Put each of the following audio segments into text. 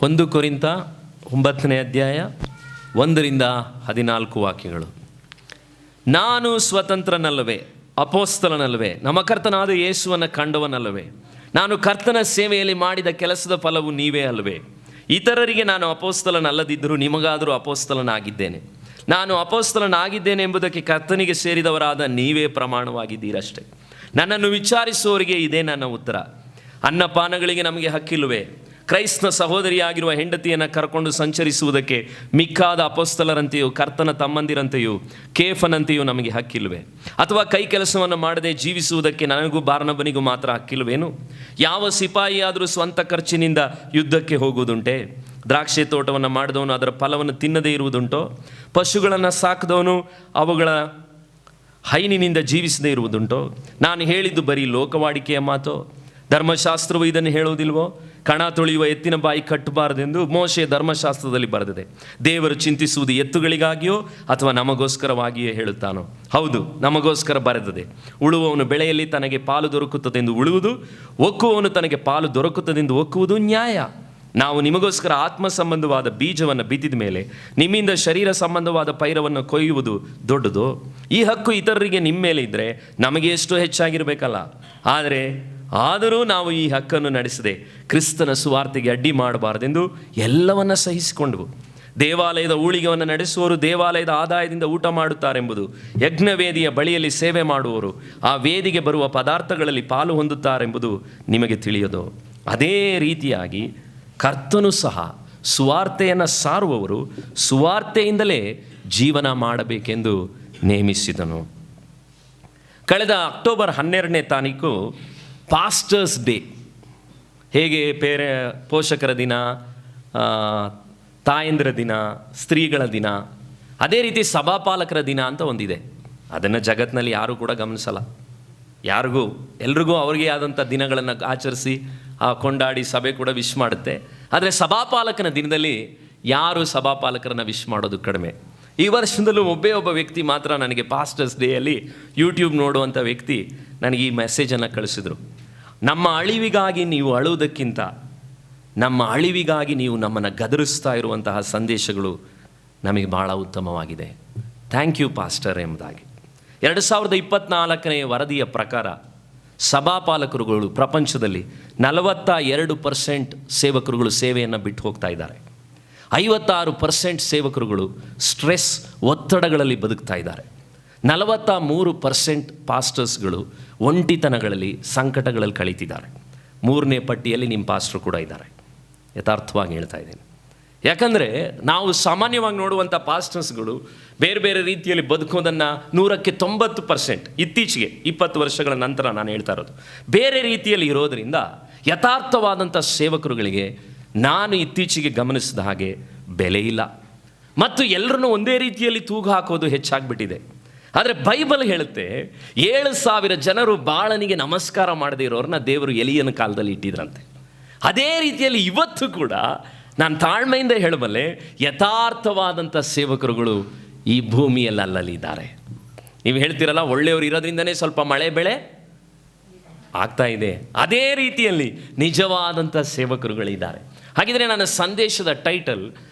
1 ಕೊರಿಂಥ 9ನೇ ಅಧ್ಯಾಯ 1ರಿಂದ 14 ವಾಕ್ಯಗಳು. ನಾನು ಸ್ವತಂತ್ರನಲ್ಲವೇ, ಅಪೋಸ್ತಲನಲ್ಲವೇ, ನಮ್ಮ ಕರ್ತನಾದ ಯೇಸುವನ್ನು ಕಂಡವನಲ್ಲವೇ? ನಾನು ಕರ್ತನ ಸೇವೆಯಲ್ಲಿ ಮಾಡಿದ ಕೆಲಸದ ಫಲವು ನೀವೇ ಅಲ್ಲವೇ? ಇತರರಿಗೆ ನಾನು ಅಪೋಸ್ತಲನಲ್ಲದಿದ್ದರೂ ನಿಮಗಾದರೂ ಅಪೋಸ್ತಲನಾಗಿದ್ದೇನೆ. ನಾನು ಅಪೋಸ್ತಲನಾಗಿದ್ದೇನೆ ಎಂಬುದಕ್ಕೆ ಕರ್ತನಿಗೆ ಸೇರಿದವರಾದ ನೀವೇ ಪ್ರಮಾಣವಾಗಿದ್ದೀರಷ್ಟೇ. ನನ್ನನ್ನು ವಿಚಾರಿಸುವವರಿಗೆ ಇದೇ ನನ್ನ ಉತ್ತರ. ಅನ್ನಪಾನಗಳಿಗೆ ನಮಗೆ ಹಕ್ಕಿಲ್ಲವೇ? ಕ್ರೈಸ್ತ ಸಹೋದರಿಯಾಗಿರುವ ಹೆಂಡತಿಯನ್ನು ಕರ್ಕೊಂಡು ಸಂಚರಿಸುವುದಕ್ಕೆ ಮಿಕ್ಕಾದ ಅಪೋಸ್ತಲರಂತೆಯೂ ಕರ್ತನ ತಮ್ಮಂದಿರಂತೆಯೂ ಕೇಫನಂತೆಯೂ ನಮಗೆ ಹಕ್ಕಿಲ್ವೇ? ಅಥವಾ ಕೈ ಕೆಲಸವನ್ನು ಮಾಡದೆ ಜೀವಿಸುವುದಕ್ಕೆ ನನಗೂ ಬಾರ್ನಬನಿಗೂ ಮಾತ್ರ ಹಕ್ಕಿಲ್ವೇನು? ಯಾವ ಸಿಪಾಯಿಯಾದರೂ ಸ್ವಂತ ಖರ್ಚಿನಿಂದ ಯುದ್ಧಕ್ಕೆ ಹೋಗುವುದುಂಟೆ? ದ್ರಾಕ್ಷಿ ತೋಟವನ್ನು ಮಾಡಿದವನು ಅದರ ಫಲವನ್ನು ತಿನ್ನದೇ ಇರುವುದುಂಟೋ? ಪಶುಗಳನ್ನು ಸಾಕಿದವನು ಅವುಗಳ ಹೈನಿನಿಂದ ಜೀವಿಸದೇ ಇರುವುದುಂಟೋ? ನಾನು ಹೇಳಿದ್ದು ಬರೀ ಲೋಕವಾಡಿಕೆಯ ಮಾತೋ? ಧರ್ಮಶಾಸ್ತ್ರವು ಇದನ್ನು ಹೇಳುವುದಿಲ್ವೋ? ಕಣ ತೊಳೆಯುವ ಎತ್ತಿನ ಬಾಯಿ ಕಟ್ಟಬಾರದೆಂದು ಮೋಶೆಯ ಧರ್ಮಶಾಸ್ತ್ರದಲ್ಲಿ ಬರೆದಿದೆ. ದೇವರು ಚಿಂತಿಸುವುದು ಎತ್ತುಗಳಿಗಾಗಿಯೋ ಅಥವಾ ನಮಗೋಸ್ಕರವಾಗಿಯೇ ಹೇಳುತ್ತಾನೋ? ಹೌದು, ನಮಗೋಸ್ಕರ ಬರೆದಿದೆ. ಉಳುವವನು ಬೆಳೆಯಲ್ಲಿ ತನಗೆ ಪಾಲು ದೊರಕುತ್ತದೆಂದು ಉಳುವುದು, ಒಕ್ಕುವವನು ತನಗೆ ಪಾಲು ದೊರಕುತ್ತದೆಂದು ಒಕ್ಕುವುದು ನ್ಯಾಯ. ನಾವು ನಿಮಗೋಸ್ಕರ ಆತ್ಮ ಸಂಬಂಧವಾದ ಬೀಜವನ್ನು ಬಿತ್ತಿದ ಮೇಲೆ ನಿಮ್ಮಿಂದ ಶರೀರ ಸಂಬಂಧವಾದ ಪೈರವನ್ನು ಕೊಯ್ಯುವುದು ದೊಡ್ಡದು. ಈ ಹಕ್ಕು ಇತರರಿಗೆ ನಿಮ್ಮ ಮೇಲೆ ಇದ್ದರೆ ನಮಗೆ ಎಷ್ಟು ಹೆಚ್ಚಾಗಿರಬೇಕಲ್ಲ. ಆದರೂ ನಾವು ಈ ಹಕ್ಕನ್ನು ನಡೆಸದೆ ಕ್ರಿಸ್ತನ ಸುವಾರ್ತೆಗೆ ಅಡ್ಡಿ ಮಾಡಬಾರದೆಂದು ಎಲ್ಲವನ್ನ ಸಹಿಸಿಕೊಂಡವು. ದೇವಾಲಯದ ಊಳಿಗೆಯನ್ನು ನಡೆಸುವವರು ದೇವಾಲಯದ ಆದಾಯದಿಂದ ಊಟ ಮಾಡುತ್ತಾರೆಂಬುದು, ಯಜ್ಞವೇದಿಯ ಬಳಿಯಲ್ಲಿ ಸೇವೆ ಮಾಡುವವರು ಆ ವೇದಿಗೆ ಬರುವ ಪದಾರ್ಥಗಳಲ್ಲಿ ಪಾಲು ಹೊಂದುತ್ತಾರೆಂಬುದು ನಿಮಗೆ ತಿಳಿಯದು. ಅದೇ ರೀತಿಯಾಗಿ ಕರ್ತನು ಸಹ ಸುವಾರ್ತೆಯನ್ನು ಸಾರುವವರು ಸುವಾರ್ತೆಯಿಂದಲೇ ಜೀವನ ಮಾಡಬೇಕೆಂದು ನೇಮಿಸಿದನು. ಕಳೆದ ಅಕ್ಟೋಬರ್ 12ನೇ ತಾರೀಕು ಪಾಸ್ಟರ್ಸ್ ಡೇ. ಹೇಗೆ ಪೋಷಕರ ದಿನ, ತಾಯಂದಿರ ದಿನ, ಸ್ತ್ರೀಗಳ ದಿನ, ಅದೇ ರೀತಿ ಸಭಾಪಾಲಕರ ದಿನ ಅಂತ ಒಂದಿದೆ. ಅದನ್ನು ಜಗತ್ತಿನಲ್ಲಿ ಯಾರೂ ಕೂಡ ಗಮನಿಸಲ್ಲ. ಎಲ್ರಿಗೂ ಅವ್ರಿಗೆ ಆದಂಥ ದಿನಗಳನ್ನು ಆಚರಿಸಿ ಕೊಂಡಾಡಿ ಸಭೆ ಕೂಡ ವಿಶ್ ಮಾಡುತ್ತೆ. ಆದರೆ ಸಭಾಪಾಲಕನ ದಿನದಲ್ಲಿ ಯಾರು ಸಭಾಪಾಲಕರನ್ನು ವಿಶ್ ಮಾಡೋದು ಕಡಿಮೆ. ಈ ವರ್ಷದಲ್ಲೂ ಒಬ್ಬ ವ್ಯಕ್ತಿ ಮಾತ್ರ ನನಗೆ ಪಾಸ್ಟರ್ಸ್ ಡೇಯಲ್ಲಿ ಯೂಟ್ಯೂಬ್ ನೋಡುವಂಥ ವ್ಯಕ್ತಿ ನನಗೆ ಈ ಮೆಸೇಜನ್ನು ಕಳಿಸಿದರು. ನಮ್ಮ ಅಳಿವಿಗಾಗಿ ನೀವು ಅಳುವುದಕ್ಕಿಂತ ನಮ್ಮ ಅಳಿವಿಗಾಗಿ ನೀವು ನಮ್ಮನ್ನು ಗದರಿಸ್ತಾ ಇರುವಂತಹ ಸಂದೇಶಗಳು ನಮಗೆ ಭಾಳ ಉತ್ತಮವಾಗಿದೆ. ಥ್ಯಾಂಕ್ ಯು ಪಾಸ್ಟರ್ ಎಂಬುದಾಗಿ. 2024ನೇ ವರದಿಯ ಪ್ರಕಾರ ಸಭಾಪಾಲಕರುಗಳು ಪ್ರಪಂಚದಲ್ಲಿ 42% ಸೇವಕರುಗಳು ಸೇವೆಯನ್ನು ಬಿಟ್ಟು ಹೋಗ್ತಾ ಇದ್ದಾರೆ. 56% ಸೇವಕರುಗಳು ಸ್ಟ್ರೆಸ್, ಒತ್ತಡಗಳಲ್ಲಿ ಬದುಕ್ತಾ ಇದ್ದಾರೆ. 43% ಪಾಸ್ಟರ್ಸ್ಗಳು ಒಂಟಿತನಗಳಲ್ಲಿ, ಸಂಕಟಗಳಲ್ಲಿ ಕಳೀತಿದ್ದಾರೆ. 3ನೇ ಪಟ್ಟಿಯಲ್ಲಿ ನಿಮ್ಮ ಪಾಸ್ಟರ್ ಕೂಡ ಇದ್ದಾರೆ. ಯಥಾರ್ಥವಾಗಿ ಹೇಳ್ತಾ ಇದ್ದೇನೆ. ಯಾಕಂದರೆ ನಾವು ಸಾಮಾನ್ಯವಾಗಿ ನೋಡುವಂಥ ಪಾಸ್ಟರ್ಸ್ಗಳು ಬೇರೆ ಬೇರೆ ರೀತಿಯಲ್ಲಿ ಬದುಕೋದನ್ನು 190% ಇತ್ತೀಚೆಗೆ 20 ವರ್ಷಗಳ ನಂತರ ನಾನು ಹೇಳ್ತಾ ಇರೋದು ಬೇರೆ ರೀತಿಯಲ್ಲಿ ಇರೋದರಿಂದ ಯಥಾರ್ಥವಾದಂಥ ಸೇವಕರುಗಳಿಗೆ ನಾನು ಇತ್ತೀಚೆಗೆ ಗಮನಿಸಿದ ಹಾಗೆ ಬೆಲೆ ಇಲ್ಲ. ಮತ್ತು ಎಲ್ಲರನ್ನೂ ಒಂದೇ ರೀತಿಯಲ್ಲಿ ತೂಗು ಹಾಕೋದು ಹೆಚ್ಚಾಗ್ಬಿಟ್ಟಿದೆ. ಆದರೆ ಬೈಬಲ್ ಹೇಳುತ್ತೆ 7,000 ಜನರು ಬಾಳನಿಗೆ ನಮಸ್ಕಾರ ಮಾಡದೇ ಇರೋರನ್ನ ದೇವರು ಎಲಿಯನ ಕಾಲದಲ್ಲಿ ಇಟ್ಟಿದ್ರಂತೆ. ಅದೇ ರೀತಿಯಲ್ಲಿ ಇವತ್ತು ಕೂಡ ನಾನು ತಾಳ್ಮೆಯಿಂದ ಹೇಳಬಲ್ಲೆ, ಯಥಾರ್ಥವಾದಂಥ ಸೇವಕರುಗಳು ಈ ಭೂಮಿಯಲ್ಲಿ ಅಲ್ಲಲ್ಲಿದ್ದಾರೆ. ನೀವು ಹೇಳ್ತೀರಲ್ಲ, ಒಳ್ಳೆಯವರು ಇರೋದ್ರಿಂದನೇ ಸ್ವಲ್ಪ ಮಳೆ ಬೆಳೆ ಆಗ್ತಾ ಇದೆ. ಅದೇ ರೀತಿಯಲ್ಲಿ ನಿಜವಾದಂಥ ಸೇವಕರುಗಳಿದ್ದಾರೆ. ಹಾಗಿದ್ರೆ ನನ್ನ ಸಂದೇಶದ ಟೈಟಲ್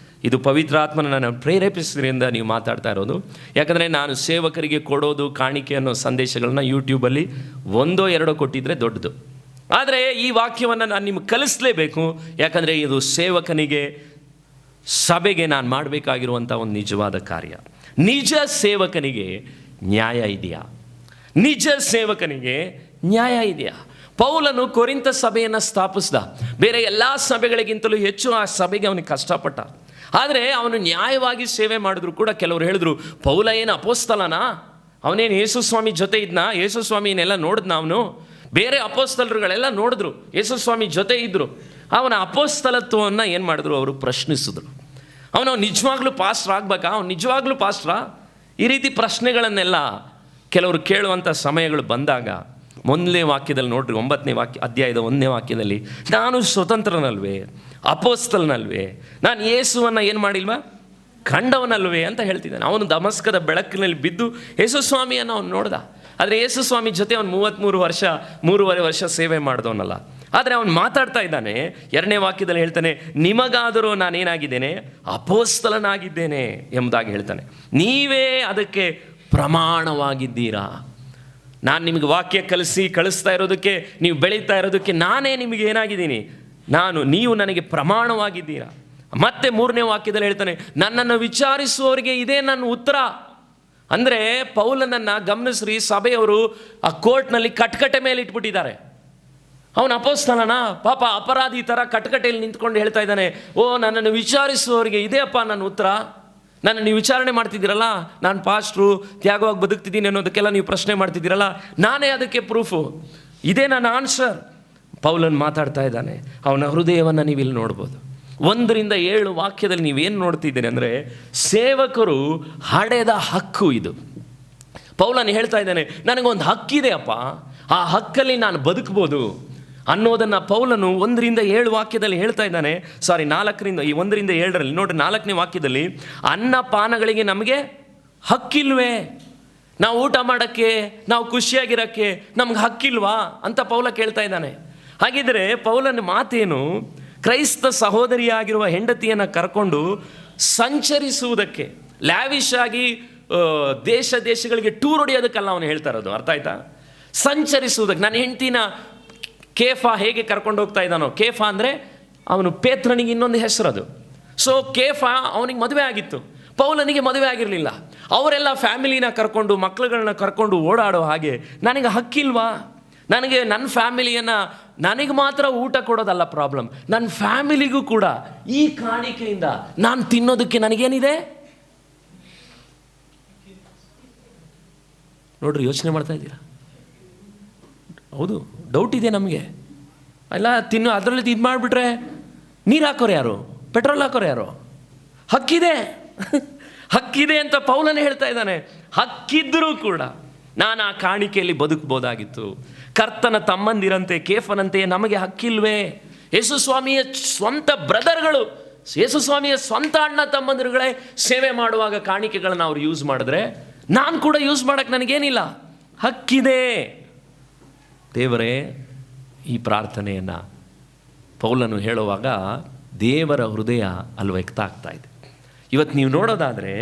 ಇದು ಪವಿತ್ರಾತ್ಮನ ನಾನು ಪ್ರೇರೇಪಿಸಿದ್ರಿಂದ ನೀವು ಮಾತಾಡ್ತಾ ಇರೋದು. ಯಾಕಂದರೆ ನಾನು ಸೇವಕರಿಗೆ ಕೊಡೋದು ಕಾಣಿಕೆ ಅನ್ನೋ ಸಂದೇಶಗಳನ್ನ ಯೂಟ್ಯೂಬಲ್ಲಿ 1-2 ಕೊಟ್ಟಿದ್ರೆ ದೊಡ್ಡದು. ಆದರೆ ಈ ವಾಕ್ಯವನ್ನು ನಾನು ನಿಮ್ಗೆ ಕಲಿಸಲೇಬೇಕು. ಯಾಕಂದರೆ ಇದು ಸೇವಕನಿಗೆ, ಸಭೆಗೆ ನಾನು ಮಾಡಬೇಕಾಗಿರುವಂಥ ಒಂದು ನಿಜವಾದ ಕಾರ್ಯ. ನಿಜ ಸೇವಕನಿಗೆ ನ್ಯಾಯ ಇದೆಯಾ? ನಿಜ ಸೇವಕನಿಗೆ ನ್ಯಾಯ ಇದೆಯಾ? ಪೌಲನು ಕೊರಿಂಥ ಸಭೆಯನ್ನು ಸ್ಥಾಪಿಸ್ದ. ಬೇರೆ ಎಲ್ಲ ಸಭೆಗಳಿಗಿಂತಲೂ ಹೆಚ್ಚು ಆ ಸಭೆಗೆ ಅವನಿಗೆ ಕಷ್ಟಪಟ್ಟ. ಆದರೆ ಅವನು ನ್ಯಾಯವಾಗಿ ಸೇವೆ ಮಾಡಿದ್ರು ಕೂಡ ಕೆಲವರು ಹೇಳಿದ್ರು, ಪೌಲ ಏನು ಅಪೋಸ್ತಲನಾ? ಅವನೇನು ಯೇಸುಸ್ವಾಮಿ ಜೊತೆ ಇದ್ನಾ? ಯೇಸುಸ್ವಾಮಿನೆಲ್ಲ ನೋಡಿದ್ನ ಅವನು? ಬೇರೆ ಅಪೋಸ್ತಲರುಗಳೆಲ್ಲ ನೋಡಿದ್ರು, ಯೇಸುಸ್ವಾಮಿ ಜೊತೆ ಇದ್ದರು. ಅವನ ಅಪೋಸ್ತಲತ್ವವನ್ನು ಏನು ಮಾಡಿದ್ರು? ಅವರು ಪ್ರಶ್ನಿಸಿದ್ರು. ಅವನು ನಿಜವಾಗ್ಲೂ ಪಾಸ್ಟ್ರ್ ಆಗ್ಬೇಕಾ? ಅವ್ನು ನಿಜವಾಗ್ಲೂ ಪಾಸ್ಟ್ರಾ? ಈ ರೀತಿ ಪ್ರಶ್ನೆಗಳನ್ನೆಲ್ಲ ಕೆಲವರು ಕೇಳುವಂಥ ಸಮಯಗಳು ಬಂದಾಗ 1ನೇ ವಾಕ್ಯದಲ್ಲಿ ನೋಡ್ರಿ, 9ನೇ ಅಧ್ಯಾಯದ 1ನೇ ವಾಕ್ಯದಲ್ಲಿ, ನಾನು ಸ್ವತಂತ್ರನಲ್ವೇ, ಅಪೋಸ್ತಲನಲ್ವೇ, ನಾನು ಯೇಸುವನ್ನು ಏನು ಮಾಡಿಲ್ವಾ? ಕಂಡವನಲ್ವೇ ಅಂತ ಹೇಳ್ತಿದ್ದಾನೆ. ಅವನು ದಮಸ್ಕದ ಬೆಳಕಿನಲ್ಲಿ ಬಿದ್ದು ಯೇಸುಸ್ವಾಮಿಯನ್ನು ಅವನು ನೋಡ್ದ. ಆದರೆ ಯೇಸುಸ್ವಾಮಿ ಜೊತೆ ಅವನು 3.5 ವರ್ಷ ಸೇವೆ ಮಾಡಿದವನಲ್ಲ. ಆದರೆ ಅವನು ಮಾತಾಡ್ತಾ ಇದ್ದಾನೆ. 2ನೇ ವಾಕ್ಯದಲ್ಲಿ ಹೇಳ್ತಾನೆ, ನಿಮಗಾದರೂ ನಾನೇನಾಗಿದ್ದೇನೆ, ಅಪೊಸ್ತಲನಾಗಿದ್ದೇನೆ ಎಂಬುದಾಗಿ ಹೇಳ್ತಾನೆ. ನೀವೇ ಅದಕ್ಕೆ ಪ್ರಮಾಣವಾಗಿದ್ದೀರಾ. ನಾನು ನಿಮಗೆ ವಾಕ್ಯ ಕಳಿಸ್ತಾ ಇರೋದಕ್ಕೆ, ನೀವು ಬೆಳೀತಾ ಇರೋದಕ್ಕೆ ನಾನೇ ನಿಮಗೆ ಏನಾಗಿದ್ದೀನಿ, ನೀವು ನನಗೆ ಪ್ರಮಾಣವಾಗಿದ್ದೀರಾ. ಮತ್ತೆ 3ನೇ ವಾಕ್ಯದಲ್ಲಿ ಹೇಳ್ತಾನೆ, ನನ್ನನ್ನು ವಿಚಾರಿಸುವವರಿಗೆ ಇದೇ ನನ್ನ ಉತ್ತರ. ಅಂದರೆ ಪೌಲನನ್ನು ಗಮನಿಸ್ರಿ, ಸಭೆಯವರು ಆ ಕೋರ್ಟ್ನಲ್ಲಿ ಕಟ್ಕಟೆ ಮೇಲೆ ಇಟ್ಬಿಟ್ಟಿದ್ದಾರೆ. ಅವನು ಅಪೊಸ್ತಲನ, ಪಾಪ ಅಪರಾಧಿ ಥರ ಕಟ್ಕಟೆಯಲ್ಲಿ ನಿಂತ್ಕೊಂಡು ಹೇಳ್ತಾ ಇದ್ದಾನೆ, ಓ ನನ್ನನ್ನು ವಿಚಾರಿಸುವವರಿಗೆ ಇದೇ ಅಪ್ಪ ನನ್ನ ಉತ್ತರ. ನನ್ನ ನೀವು ವಿಚಾರಣೆ ಮಾಡ್ತಿದ್ದೀರಲ್ಲ, ನಾನು ಪಾಸ್ಟ್ರು ತ್ಯಾಗವಾಗಿ ಬದುಕ್ತಿದ್ದೀನಿ ಅನ್ನೋದಕ್ಕೆಲ್ಲ ನೀವು ಪ್ರಶ್ನೆ ಮಾಡ್ತಿದ್ದೀರಲ್ಲ, ನಾನೇ ಅದಕ್ಕೆ ಪ್ರೂಫು, ಇದೇ ನನ್ನ ಆನ್ಸರ್. ಪೌಲನ್ ಮಾತಾಡ್ತಾ ಇದ್ದಾನೆ. ಅವನ ಹೃದಯವನ್ನು ನೀವು ಇಲ್ಲಿ ನೋಡ್ಬೋದು. 1-7 ವಾಕ್ಯದಲ್ಲಿ ನೀವೇನು ನೋಡ್ತಿದ್ದೀರಿ ಅಂದರೆ, ಸೇವಕರು ಹಡೆದ ಹಕ್ಕು ಇದು. ಪೌಲನ್ ಹೇಳ್ತಾ ಇದ್ದಾನೆ, ನನಗೊಂದು ಹಕ್ಕಿದೆ ಅಪ್ಪ, ಆ ಹಕ್ಕಲ್ಲಿ ನಾನು ಬದುಕ್ಬೋದು ಅನ್ನೋದನ್ನು ಪೌಲನು 1-7 ವಾಕ್ಯದಲ್ಲಿ ಹೇಳ್ತಾ ಇದ್ದಾನೆ. 1-7 ನೋಡ್ರಿ, 4ನೇ ವಾಕ್ಯದಲ್ಲಿ, ಅನ್ನಪಾನಗಳಿಗೆ ನಮಗೆ ಹಕ್ಕಿಲ್ವೇ? ನಾವು ಊಟ ಮಾಡೋಕ್ಕೆ, ನಾವು ಖುಷಿಯಾಗಿರೋಕ್ಕೆ ನಮ್ಗೆ ಹಕ್ಕಿಲ್ವಾ ಅಂತ ಪೌಲ ಕೇಳ್ತಾ ಇದ್ದಾನೆ. ಹಾಗಿದ್ರೆ ಪೌಲನ ಮಾತೇನು? ಕ್ರೈಸ್ತ ಸಹೋದರಿಯಾಗಿರುವ ಹೆಂಡತಿಯನ್ನು ಕರ್ಕೊಂಡು ಸಂಚರಿಸುವುದಕ್ಕೆ, ಲ್ಯಾವಿಶ್ ಆಗಿ ದೇಶಗಳಿಗೆ ಟೂರ್ ಹೊಡೆಯೋದಕ್ಕಲ್ಲ ಅವನು ಹೇಳ್ತಾ ಇರೋದು. ಅರ್ಥ ಆಯ್ತಾ? ಸಂಚರಿಸುವುದಕ್ಕೆ. ನನ್ನ ಹೆಂಡತಿನ ಕೇಫಾ ಹೇಗೆ ಕರ್ಕೊಂಡು ಹೋಗ್ತಾ ಇದ್ದಾನೋ, ಕೇಫಾ ಅಂದರೆ ಅವನು ಪೇತ್ರನಿಗೆ ಇನ್ನೊಂದು ಹೆಸರದು. ಸೊ ಕೇಫಾ ಅವನಿಗೆ ಮದುವೆ ಆಗಿತ್ತು, ಪೌಲನಿಗೆ ಮದುವೆ ಆಗಿರಲಿಲ್ಲ. ಅವರೆಲ್ಲ ಫ್ಯಾಮಿಲಿನ ಕರ್ಕೊಂಡು, ಮಕ್ಕಳುಗಳನ್ನ ಕರ್ಕೊಂಡು ಓಡಾಡೋ ಹಾಗೆ ನನಗೆ ಹಕ್ಕಿಲ್ವಾ? ನನಗೆ ನನ್ನ ಫ್ಯಾಮಿಲಿಯನ್ನು, ನನಗೆ ಮಾತ್ರ ಊಟ ಕೊಡೋದಲ್ಲ ಪ್ರಾಬ್ಲಮ್, ನನ್ನ ಫ್ಯಾಮಿಲಿಗೂ ಕೂಡ ಈ ಕಾಣಿಕೆಯಿಂದ ನಾನು ತಿನ್ನೋದಕ್ಕೆ ನನಗೇನಿದೆ? ನೋಡ್ರಿ, ಯೋಚನೆ ಮಾಡ್ತಾ ಇದ್ದೀರಾ? ಹೌದು, ಡೌಟ್ ಇದೆ ನಮಗೆ. ಅಲ್ಲ, ಅದರಲ್ಲಿ ಇದು ಮಾಡಿಬಿಟ್ರೆ ನೀರು ಹಾಕೋರು ಯಾರು, ಪೆಟ್ರೋಲ್ ಹಾಕೋರು ಯಾರು? ಹಕ್ಕಿದೆ, ಹಕ್ಕಿದೆ ಅಂತ ಪೌಲನೇ ಹೇಳ್ತಾ ಇದ್ದಾನೆ. ಹಕ್ಕಿದ್ದರೂ ಕೂಡ ನಾನು ಆ ಕಾಣಿಕೆಯಲ್ಲಿ ಬದುಕಬಹುದಾಗಿತ್ತು. ಕರ್ತನ ತಮ್ಮಂದಿರಂತೆ, ಕೇಫನಂತೆ ನಮಗೆ ಹಕ್ಕಿಲ್ವೇ? ಯೇಸುಸ್ವಾಮಿಯ ಸ್ವಂತ ಬ್ರದರ್ಗಳು, ಯೇಸುಸ್ವಾಮಿಯ ಸ್ವಂತ ಅಣ್ಣ ತಮ್ಮಂದಿರುಗಳೇ ಸೇವೆ ಮಾಡುವಾಗ ಕಾಣಿಕೆಗಳನ್ನು ಅವ್ರು ಯೂಸ್ ಮಾಡಿದ್ರೆ, ನಾನು ಕೂಡ ಯೂಸ್ ಮಾಡೋಕ್ಕೆ ನನಗೇನಿಲ್ಲ, ಹಕ್ಕಿದೆ. ದೇವರೇ, ಈ ಪ್ರಾರ್ಥನೆಯನ್ನು ಪೌಲನು ಹೇಳುವಾಗ ದೇವರ ಹೃದಯ ಅಲ್ಲಿ ವ್ಯಕ್ತ ಆಗ್ತಾ ಇದೆ. ಇವತ್ತು ನೀವು ನೋಡೋದಾದರೆ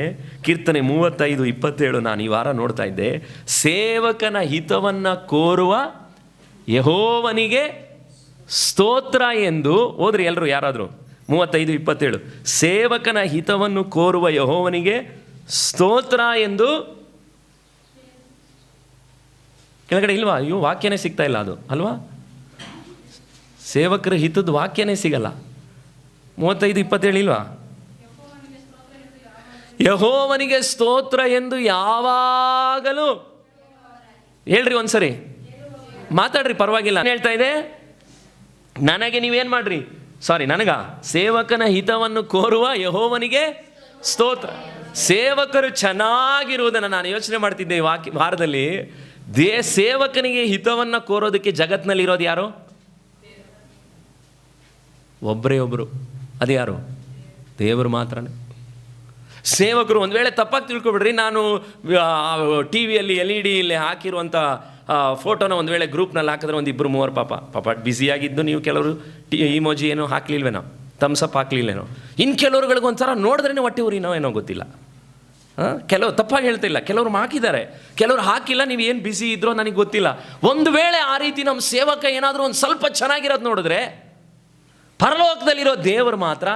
ಕೀರ್ತನೆ 35:27 ನಾನು ಈ ವಾರ ನೋಡ್ತಾ ಇದ್ದೆ. ಸೇವಕನ ಹಿತವನ್ನು ಕೋರುವ ಯೆಹೋವನಿಗೆ ಸ್ತೋತ್ರ ಎಂದು ಓದ್ರಿ ಎಲ್ಲರೂ, ಯಾರಾದರೂ 35:27. ಸೇವಕನ ಹಿತವನ್ನು ಕೋರುವ ಯೆಹೋವನಿಗೆ ಸ್ತೋತ್ರ ಎಂದು ಕೆಳಗಡೆ ಇಲ್ವಾ? ಅಯ್ಯೋ, ವಾಕ್ಯನೇ ಸಿಗ್ತಾ ಇಲ್ಲ ಅದು ಅಲ್ವಾ? ಸೇವಕರ ಹಿತದ ವಾಕ್ಯನೇ ಸಿಗಲ್ಲ. 35:27 ಇಲ್ವಾ? ಯೆಹೋವನಿಗೆ ಸ್ತೋತ್ರ ಎಂದು ಯಾವಾಗಲೂ ಹೇಳ್ರಿ, ಒಂದ್ಸರಿ ಮಾತಾಡ್ರಿ, ಪರವಾಗಿಲ್ಲ. ಹೇಳ್ತಾ ಇದೆ, ನನಗೆ ನೀವೇನು ಮಾಡ್ರಿ, ಸೇವಕನ ಹಿತವನ್ನು ಕೋರುವ ಯೆಹೋವನಿಗೆ ಸ್ತೋತ್ರ. ಸೇವಕರು ಚೆನ್ನಾಗಿರುವುದನ್ನು ನಾನು ಯೋಚನೆ ಮಾಡ್ತಿದ್ದೆ ಈ ವಾರದಲ್ಲಿ. ಸೇವಕನಿಗೆ ಹಿತವನ್ನು ಕೋರೋದಕ್ಕೆ ಜಗತ್ತಿನಲ್ಲಿ ಇರೋದು ಯಾರು? ಒಬ್ಬರೇ ಒಬ್ಬರು, ಅದು ಯಾರು? ದೇವರು ಮಾತ್ರನೇ. ಸೇವಕರು ಒಂದು ವೇಳೆ ತಪ್ಪಾಗಿ ತಿಳ್ಕೊಬಿಡ್ರಿ, ನಾನು ಟಿ ವಿಯಲ್ಲಿ LED ಇಲ್ಲಿ ಹಾಕಿರುವಂಥ ಫೋಟೋನ ಒಂದು ವೇಳೆ ಗ್ರೂಪ್ನಲ್ಲಿ ಹಾಕಿದ್ರೆ 1-2-3 ಪಾಪ ಬ್ಯುಸಿಯಾಗಿದ್ದು, ನೀವು ಕೆಲವರು ಇಮೋಜಿ ಏನೋ ಹಾಕ್ಲಿಲ್ವೇನೋ, ಥಮ್ಸಪ್ ಹಾಕ್ಲಿಲ್ಲೇನೋ, ಇನ್ನು ಕೆಲವ್ರುಗಳಿಗೆ ಒಂಥರ ನೋಡಿದ್ರೇ ಹೊಟ್ಟೆ ಊರಿನೋ ಏನೋ ಗೊತ್ತಿಲ್ಲ. ಕೆಲವರು ತಪ್ಪಾಗಿ ಹೇಳ್ತಿಲ್ಲ, ಕೆಲವರು ಹಾಕಿದ್ದಾರೆ, ಕೆಲವರು ಹಾಕಿಲ್ಲ. ನೀವು ಏನು ಬ್ಯುಸಿ ಇದ್ರೋ ನನಗೆ ಗೊತ್ತಿಲ್ಲ. ಒಂದು ವೇಳೆ ಆ ರೀತಿ ನಮ್ಮ ಸೇವಕ ಏನಾದರೂ ಒಂದು ಸ್ವಲ್ಪ ಚೆನ್ನಾಗಿರೋದು ನೋಡಿದ್ರೆ, ಪರಲೋಕದಲ್ಲಿರೋ ದೇವರು ಮಾತ್ರ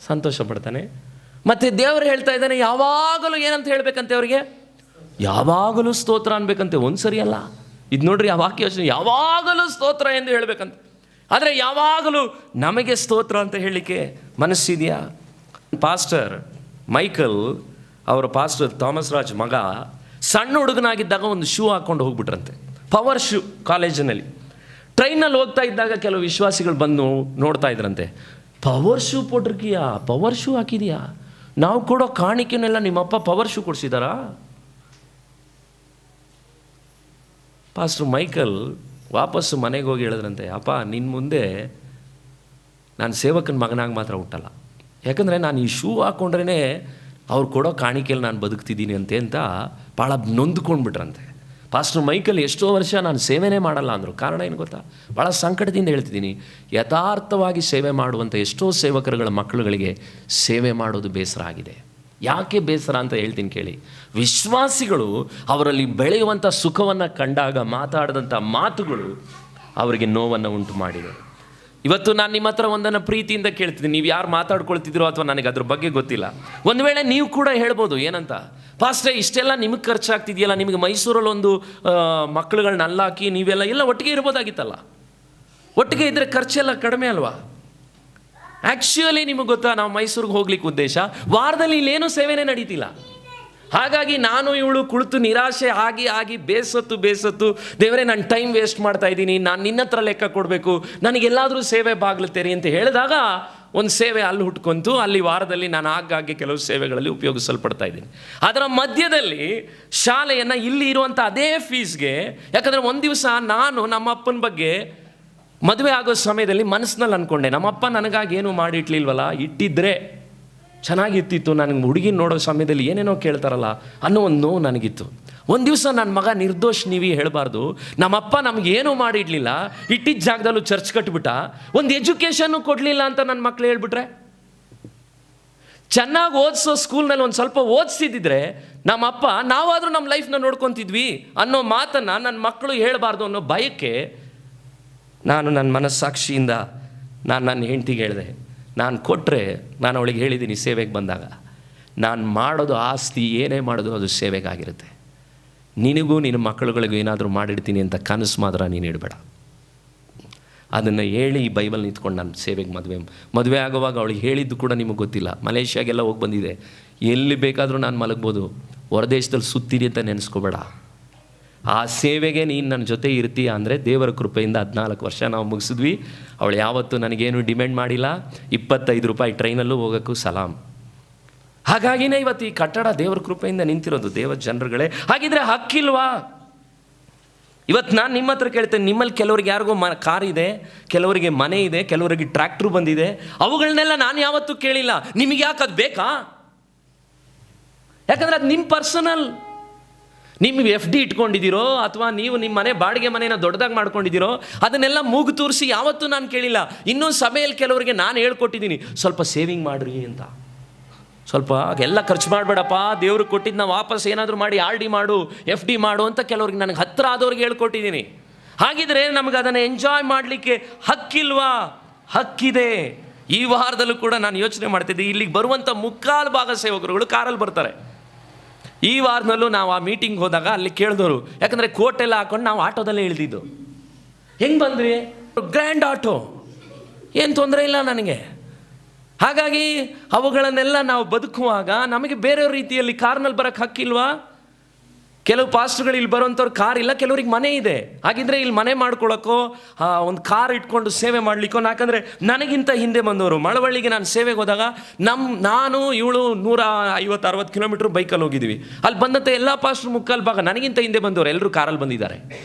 ಸಂತೋಷ ಪಡ್ತಾನೆ. ಮತ್ತು ದೇವರು ಹೇಳ್ತಾ ಇದ್ದಾನೆ, ಯಾವಾಗಲೂ ಏನಂತ ಹೇಳ್ಬೇಕಂತೆ ಅವರಿಗೆ? ಯಾವಾಗಲೂ ಸ್ತೋತ್ರ ಅನ್ಬೇಕಂತೆ. ಒಂದು ಸರಿ ಅಲ್ಲ, ಇದು ನೋಡ್ರಿ ಆ ವಾಕ್ಯ ಯೋಚನೆ, ಯಾವಾಗಲೂ ಸ್ತೋತ್ರ ಎಂದು ಹೇಳ್ಬೇಕಂತ. ಆದರೆ ಯಾವಾಗಲೂ ನಮಗೆ ಸ್ತೋತ್ರ ಅಂತ ಹೇಳಲಿಕ್ಕೆ ಮನಸ್ಸಿದೆಯಾ? ಪಾಸ್ಟರ್ ಮೈಕಲ್ ಅವರ ಪಾಸ್ಟರ್ ಥಾಮಸ್ ರಾಜ್ ಮಗ ಸಣ್ಣ ಹುಡುಗನಾಗಿದ್ದಾಗ ಒಂದು ಶೂ ಹಾಕ್ಕೊಂಡು ಹೋಗ್ಬಿಟ್ರಂತೆ, ಪವರ್ ಶೂ. ಕಾಲೇಜಿನಲ್ಲಿ ಟ್ರೈನಲ್ಲಿ ಹೋಗ್ತಾ ಇದ್ದಾಗ ಕೆಲವು ವಿಶ್ವಾಸಿಗಳು ಬಂದು ನೋಡ್ತಾ ಇದ್ರಂತೆ, ಪವರ್ ಶೂ ಪೋಟ್ರಿಕಿಯಾ, ಪವರ್ ಶೂ ಹಾಕಿದೆಯಾ, ನಾವು ಕೊಡೋ ಕಾಣಿಕೆನೆಲ್ಲ ನಿಮ್ಮಪ್ಪ ಪವರ್ ಶೂ ಕೊಡಿಸಿದಾರಾ? ಪಾಸ್ಟರ್ ಮೈಕಲ್ ವಾಪಸ್ಸು ಮನೆಗೆ ಹೋಗಿ ಹೇಳಿದ್ರಂತೆ, ಅಪ್ಪ ನಿನ್ನ ಮುಂದೆ ನಾನು ಸೇವಕನ ಮಗನಾಗಿ ಮಾತ್ರ ಹುಟ್ಟಲ್ಲ, ಯಾಕಂದರೆ ನಾನು ಈ ಶೂ ಹಾಕ್ಕೊಂಡ್ರೇ ಅವ್ರು ಕೊಡೋ ಕಾಣಿಕೆಯಲ್ಲಿ ನಾನು ಬದುಕ್ತಿದ್ದೀನಿ ಅಂತ ಭಾಳ ನೊಂದ್ಕೊಂಡ್ಬಿಟ್ರಂತೆ. ಪಾಸ್ಟರ್ ಮೈಕಲ್ ಎಷ್ಟೋ ವರ್ಷ ನಾನು ಸೇವೆನೇ ಮಾಡಲ್ಲ ಅಂದರು. ಕಾರಣ ಏನು ಗೊತ್ತಾ? ಭಾಳ ಸಂಕಟದಿಂದ ಹೇಳ್ತಿದ್ದೀನಿ, ಯಥಾರ್ಥವಾಗಿ ಸೇವೆ ಮಾಡುವಂಥ ಎಷ್ಟೋ ಸೇವಕರುಗಳ ಮಕ್ಕಳುಗಳಿಗೆ ಸೇವೆ ಮಾಡೋದು ಬೇಸರ ಆಗಿದೆ. ಯಾಕೆ ಬೇಸರ ಅಂತ ಹೇಳ್ತೀನಿ ಕೇಳಿ. ವಿಶ್ವಾಸಿಗಳು ಅವರಲ್ಲಿ ಬೆಳೆಯುವಂಥ ಸುಖವನ್ನು ಕಂಡಾಗ ಮಾತಾಡಿದಂಥ ಮಾತುಗಳು ಅವರಿಗೆ ನೋವನ್ನು ಉಂಟು ಮಾಡಿದೆ. ಇವತ್ತು ನಾನು ನಿಮ್ಮ ಹತ್ರ ಒಂದನ್ನು ಪ್ರೀತಿಯಿಂದ ಕೇಳ್ತಿದ್ದೀನಿ, ನೀವು ಯಾರು ಮಾತಾಡ್ಕೊಳ್ತಿದ್ದೀರೋ ಅಥವಾ ನನಗೆ ಅದ್ರ ಬಗ್ಗೆ ಗೊತ್ತಿಲ್ಲ. ಒಂದು ವೇಳೆ ನೀವು ಕೂಡ ಹೇಳ್ಬೋದು, ಏನಂತ, ಪಾಸ್ಟ್ರೇ ಇಷ್ಟೆಲ್ಲ ನಿಮಗೆ ಖರ್ಚಾಗ್ತಿದೆಯಲ್ಲ, ನಿಮಗೆ ಮೈಸೂರಲ್ಲಿ ಒಂದು ಮಕ್ಕಳುಗಳನ್ನ ಅಲ್ಲಾಕಿ ನೀವೆಲ್ಲ ಒಟ್ಟಿಗೆ ಇರ್ಬೋದಾಗಿತ್ತಲ್ಲ, ಒಟ್ಟಿಗೆ ಇದ್ದರೆ ಖರ್ಚೆಲ್ಲ ಕಡಿಮೆ ಅಲ್ವಾ? ಆ್ಯಕ್ಚುಲಿ ನಿಮಗೆ ಗೊತ್ತಾ, ನಾವು ಮೈಸೂರಿಗೆ ಹೋಗ್ಲಿಕ್ಕೆ ಉದ್ದೇಶ, ವಾರದಲ್ಲಿ ಇಲ್ಲೇನೂ ಸೇವೆನೇ ನಡೀತಿಲ್ಲ. ಹಾಗಾಗಿ ನಾನು ಇವಳು ಕುಳಿತು ನಿರಾಶೆ ಆಗಿ ಬೇಸತ್ತು ದೇವರೇ ನಾನು ಟೈಮ್ ವೇಸ್ಟ್ ಮಾಡ್ತಾ ಇದ್ದೀನಿ, ನಾನು ನಿನ್ನ ಹತ್ರ ಲೆಕ್ಕ ಕೊಡಬೇಕು, ನನಗೆಲ್ಲಾದರೂ ಸೇವೆ ಬಾಗ್ಲುತ್ತೇರಿ ಅಂತ ಹೇಳಿದಾಗ ಒಂದು ಸೇವೆ ಅಲ್ಲಿ ಹುಟ್ಕೊಂತು. ಅಲ್ಲಿ ವಾರದಲ್ಲಿ ನಾನು ಆಗಾಗ್ಗೆ ಕೆಲವು ಸೇವೆಗಳಲ್ಲಿ ಉಪಯೋಗಿಸಲ್ಪಡ್ತಾ ಇದ್ದೀನಿ. ಅದರ ಮಧ್ಯದಲ್ಲಿ ಶಾಲೆಯನ್ನು ಇಲ್ಲಿ ಇರುವಂಥ ಅದೇ ಫೀಸ್ಗೆ, ಯಾಕಂದರೆ ಒಂದು ದಿವಸ ನಾನು ನಮ್ಮ ಅಪ್ಪನ ಬಗ್ಗೆ ಮದುವೆ ಆಗೋ ಸಮಯದಲ್ಲಿ ಮನಸ್ಸಿನಲ್ಲಿ ಅಂದ್ಕೊಂಡೆ, ನಮ್ಮಪ್ಪ ನನಗಾಗಿ ಏನೂ ಮಾಡಿಟ್ಲಿಲ್ವಲ್ಲ, ಇಟ್ಟಿದ್ದರೆ ಚೆನ್ನಾಗಿರ್ತಿತ್ತು, ನನಗೆ ಹುಡುಗಿನ ನೋಡೋ ಸಮಯದಲ್ಲಿ ಏನೇನೋ ಕೇಳ್ತಾರಲ್ಲ ಅನ್ನೋ ಒಂದು ನೋವು ನನಗಿತ್ತು. ಒಂದು ದಿವಸ ನನ್ನ ಮಗ ನಿರ್ದೋಷ ನೀವೇ ಹೇಳಬಾರ್ದು, ನಮ್ಮಪ್ಪ ನಮಗೇನೂ ಮಾಡಿಡಲಿಲ್ಲ, ಇಟ್ಟಿದ್ದ ಜಾಗದಲ್ಲೂ ಚರ್ಚ್ ಕಟ್ಬಿಟ್ಟ, ಒಂದು ಎಜುಕೇಷನ್ನು ಕೊಡಲಿಲ್ಲ ಅಂತ ನನ್ನ ಮಕ್ಕಳು ಹೇಳ್ಬಿಟ್ರೆ, ಚೆನ್ನಾಗಿ ಓದಿಸೋ ಸ್ಕೂಲ್ನಲ್ಲಿ ಒಂದು ಸ್ವಲ್ಪ ಓದಿಸಿದ್ರೆ ನಮ್ಮಪ್ಪ ನಾವಾದರೂ ನಮ್ಮ ಲೈಫ್ನ ನೋಡ್ಕೊತಿದ್ವಿ ಅನ್ನೋ ಮಾತನ್ನು ನನ್ನ ಮಕ್ಕಳು ಹೇಳಬಾರ್ದು ಅನ್ನೋ ಭಯಕ್ಕೆ ನಾನು ನನ್ನ ಮನಸ್ಸಾಕ್ಷಿಯಿಂದ ನನ್ನ ಹೆಂಡತಿಗೆ ಹೇಳಿದೆ, ನಾನು ಕೊಟ್ಟರೆ, ನಾನು ಅವಳಿಗೆ ಹೇಳಿದ್ದೀನಿ ಸೇವೆಗೆ ಬಂದಾಗ, ನಾನು ಮಾಡೋದು ಆಸ್ತಿ ಏನೇ ಮಾಡೋದು ಅದು ಸೇವೆಗಾಗಿರುತ್ತೆ. ನಿನಗೂ ನಿನ್ನ ಮಕ್ಕಳುಗಳಿಗೂ ಏನಾದರೂ ಮಾಡಿಡ್ತೀನಿ ಅಂತ ಕನಸು ಮಾತ್ರ ನೀನು ಇಡಬೇಡ. ಅದನ್ನು ಹೇಳಿ ಈ ಬೈಬಲ್ ನಿಂತ್ಕೊಂಡು ನಾನು ಸೇವೆಗೆ ಮದುವೆ ಆಗುವಾಗ ಅವಳಿಗೆ ಹೇಳಿದ್ದು ಕೂಡ ನಿಮಗೆ ಗೊತ್ತಿಲ್ಲ. ಮಲೇಷ್ಯಾಗೆಲ್ಲ ಹೋಗಿ ಬಂದಿದೆ, ಎಲ್ಲಿ ಬೇಕಾದರೂ ನಾನು ಮಲಗ್ಬೋದು, ಹೊರದೇಶದಲ್ಲಿ ಸುತ್ತೀರಿ ಅಂತ ನೆನೆಸ್ಕೋಬೇಡ. ಆ ಸೇವೆಗೆ ನೀನು ನನ್ನ ಜೊತೆ ಇರ್ತೀಯ ಅಂದರೆ ದೇವರ ಕೃಪೆಯಿಂದ 14 ವರ್ಷ ನಾವು ಮುಗಿಸಿದ್ವಿ. ಅವಳು ಯಾವತ್ತೂ ನನಗೇನು ಡಿಮ್ಯಾಂಡ್ ಮಾಡಿಲ್ಲ, 25 ರೂಪಾಯಿ ಟ್ರೈನಲ್ಲೂ ಹೋಗೋಕ್ಕೂ ಸಲಾಮ್. ಹಾಗಾಗಿನೇ ಇವತ್ತು ಈ ಕಟ್ಟಡ ದೇವರ ಕೃಪೆಯಿಂದ ನಿಂತಿರೋದು. ದೇವರ ಜನರುಗಳೇ, ಹಾಗಿದ್ರೆ ಹಕ್ಕಿಲ್ವಾ? ಇವತ್ತು ನಾನು ನಿಮ್ಮ ಹತ್ರ ಕೇಳ್ತೇನೆ, ನಿಮ್ಮಲ್ಲಿ ಕೆಲವರಿಗೆ ಯಾರಿಗೂ ಕಾರ್ ಇದೆ, ಕೆಲವರಿಗೆ ಮನೆ ಇದೆ, ಕೆಲವರಿಗೆ ಟ್ರ್ಯಾಕ್ಟ್ರು ಬಂದಿದೆ, ಅವುಗಳನ್ನೆಲ್ಲ ನಾನು ಯಾವತ್ತೂ ಕೇಳಿಲ್ಲ ನಿಮಗೆ ಯಾಕೆ ಅದು ಬೇಕಾ? ಯಾಕಂದರೆ ಅದು ನಿಮ್ಮ ಪರ್ಸನಲ್. ನಿಮಗೆ FD ಇಟ್ಕೊಂಡಿದ್ದೀರೋ ಅಥವಾ ನೀವು ನಿಮ್ಮ ಮನೆ ಬಾಡಿಗೆ ಮನೆಯನ್ನು ದೊಡ್ಡದಾಗಿ ಮಾಡ್ಕೊಂಡಿದ್ದೀರೋ, ಅದನ್ನೆಲ್ಲ ಮೂಗು ತೂರಿಸಿ ಯಾವತ್ತೂ ನಾನು ಕೇಳಿಲ್ಲ. ಇನ್ನೂ ಸಭೆಯಲ್ಲಿ ಕೆಲವರಿಗೆ ನಾನು ಹೇಳ್ಕೊಟ್ಟಿದ್ದೀನಿ, ಸ್ವಲ್ಪ ಸೇವಿಂಗ್ ಮಾಡಿರಿ ಅಂತ, ಸ್ವಲ್ಪ ಎಲ್ಲ ಖರ್ಚು ಮಾಡಬೇಡಪ್ಪ, ದೇವ್ರಿಗೆ ಕೊಟ್ಟಿದ್ದನ್ನ ವಾಪಸ್ ಏನಾದರೂ ಮಾಡಿ RD ಮಾಡು, FD ಮಾಡು ಅಂತ ಕೆಲವ್ರಿಗೆ ನನಗೆ ಹತ್ತಿರ ಆದವ್ರಿಗೆ ಹೇಳ್ಕೊಟ್ಟಿದ್ದೀನಿ. ಹಾಗಿದ್ರೆ ನಮಗೆ ಅದನ್ನು ಎಂಜಾಯ್ ಮಾಡಲಿಕ್ಕೆ ಹಕ್ಕಿಲ್ವಾ? ಹಕ್ಕಿದೆ. ಈ ವಾರದಲ್ಲೂ ಕೂಡ ನಾನು ಯೋಚನೆ ಮಾಡ್ತಿದ್ದೆ, ಇಲ್ಲಿಗೆ ಬರುವಂಥ 3/4 ಭಾಗ ಸೇವಕರುಗಳು ಕಾರಲ್ಲಿ ಬರ್ತಾರೆ. ಈ ವಾರದಲ್ಲೂ ನಾವು ಆ ಮೀಟಿಂಗ್ ಹೋದಾಗ ಅಲ್ಲಿ ಕೇಳಿದವರು, ಯಾಕಂದರೆ ಕೋಟೆಲ್ಲ ಹಾಕೊಂಡು ನಾವು ಆಟೋದಲ್ಲೇ ಇಳಿದಿದ್ದು. ಹೆಂಗೆ ಬಂದ್ರಿ? ಗ್ರ್ಯಾಂಡ್ ಆಟೋ, ಏನು ತೊಂದರೆ ಇಲ್ಲ ನನಗೆ. ಹಾಗಾಗಿ ಅವುಗಳನ್ನೆಲ್ಲ ನಾವು ಬದುಕುವಾಗ ನಮಗೆ ಬೇರೆ ರೀತಿಯಲ್ಲಿ ಕಾರ್ನಲ್ಲಿ ಬರೋಕ್ಕೆ ಹಕ್ಕಿಲ್ವಾ? ಕೆಲವು ಪಾಸ್ಟರ್ಗಳು ಇಲ್ಲಿ ಬರೋಂಥವ್ರು ಕಾರ್ ಇಲ್ಲ, ಕೆಲವ್ರಿಗೆ ಮನೆ ಇದೆ. ಹಾಗಿದ್ರೆ ಇಲ್ಲಿ ಮನೆ ಮಾಡ್ಕೊಳ್ಳೋಕ್ಕೋ ಒಂದು ಕಾರ್ ಇಟ್ಕೊಂಡು ಸೇವೆ ಮಾಡಲಿಕ್ಕೋ, ಯಾಕಂದರೆ ನನಗಿಂತ ಹಿಂದೆ ಬಂದವರು ಮಳವಳ್ಳಿಗೆ ನಾನು ಸೇವೆಗೆ ಹೋದಾಗ ನಾನು ಇವಳು 150-60 ಕಿಲೋಮೀಟ್ರ್ ಬೈಕಲ್ಲಿ ಹೋಗಿದ್ದೀವಿ. ಅಲ್ಲಿ ಬಂದಂಥ ಎಲ್ಲ ಪಾಸ್ಟರ್ 3/4 ಭಾಗ ನನಗಿಂತ ಹಿಂದೆ ಬಂದವರು ಎಲ್ಲರೂ ಕಾರಲ್ಲಿ ಬಂದಿದ್ದಾರೆ.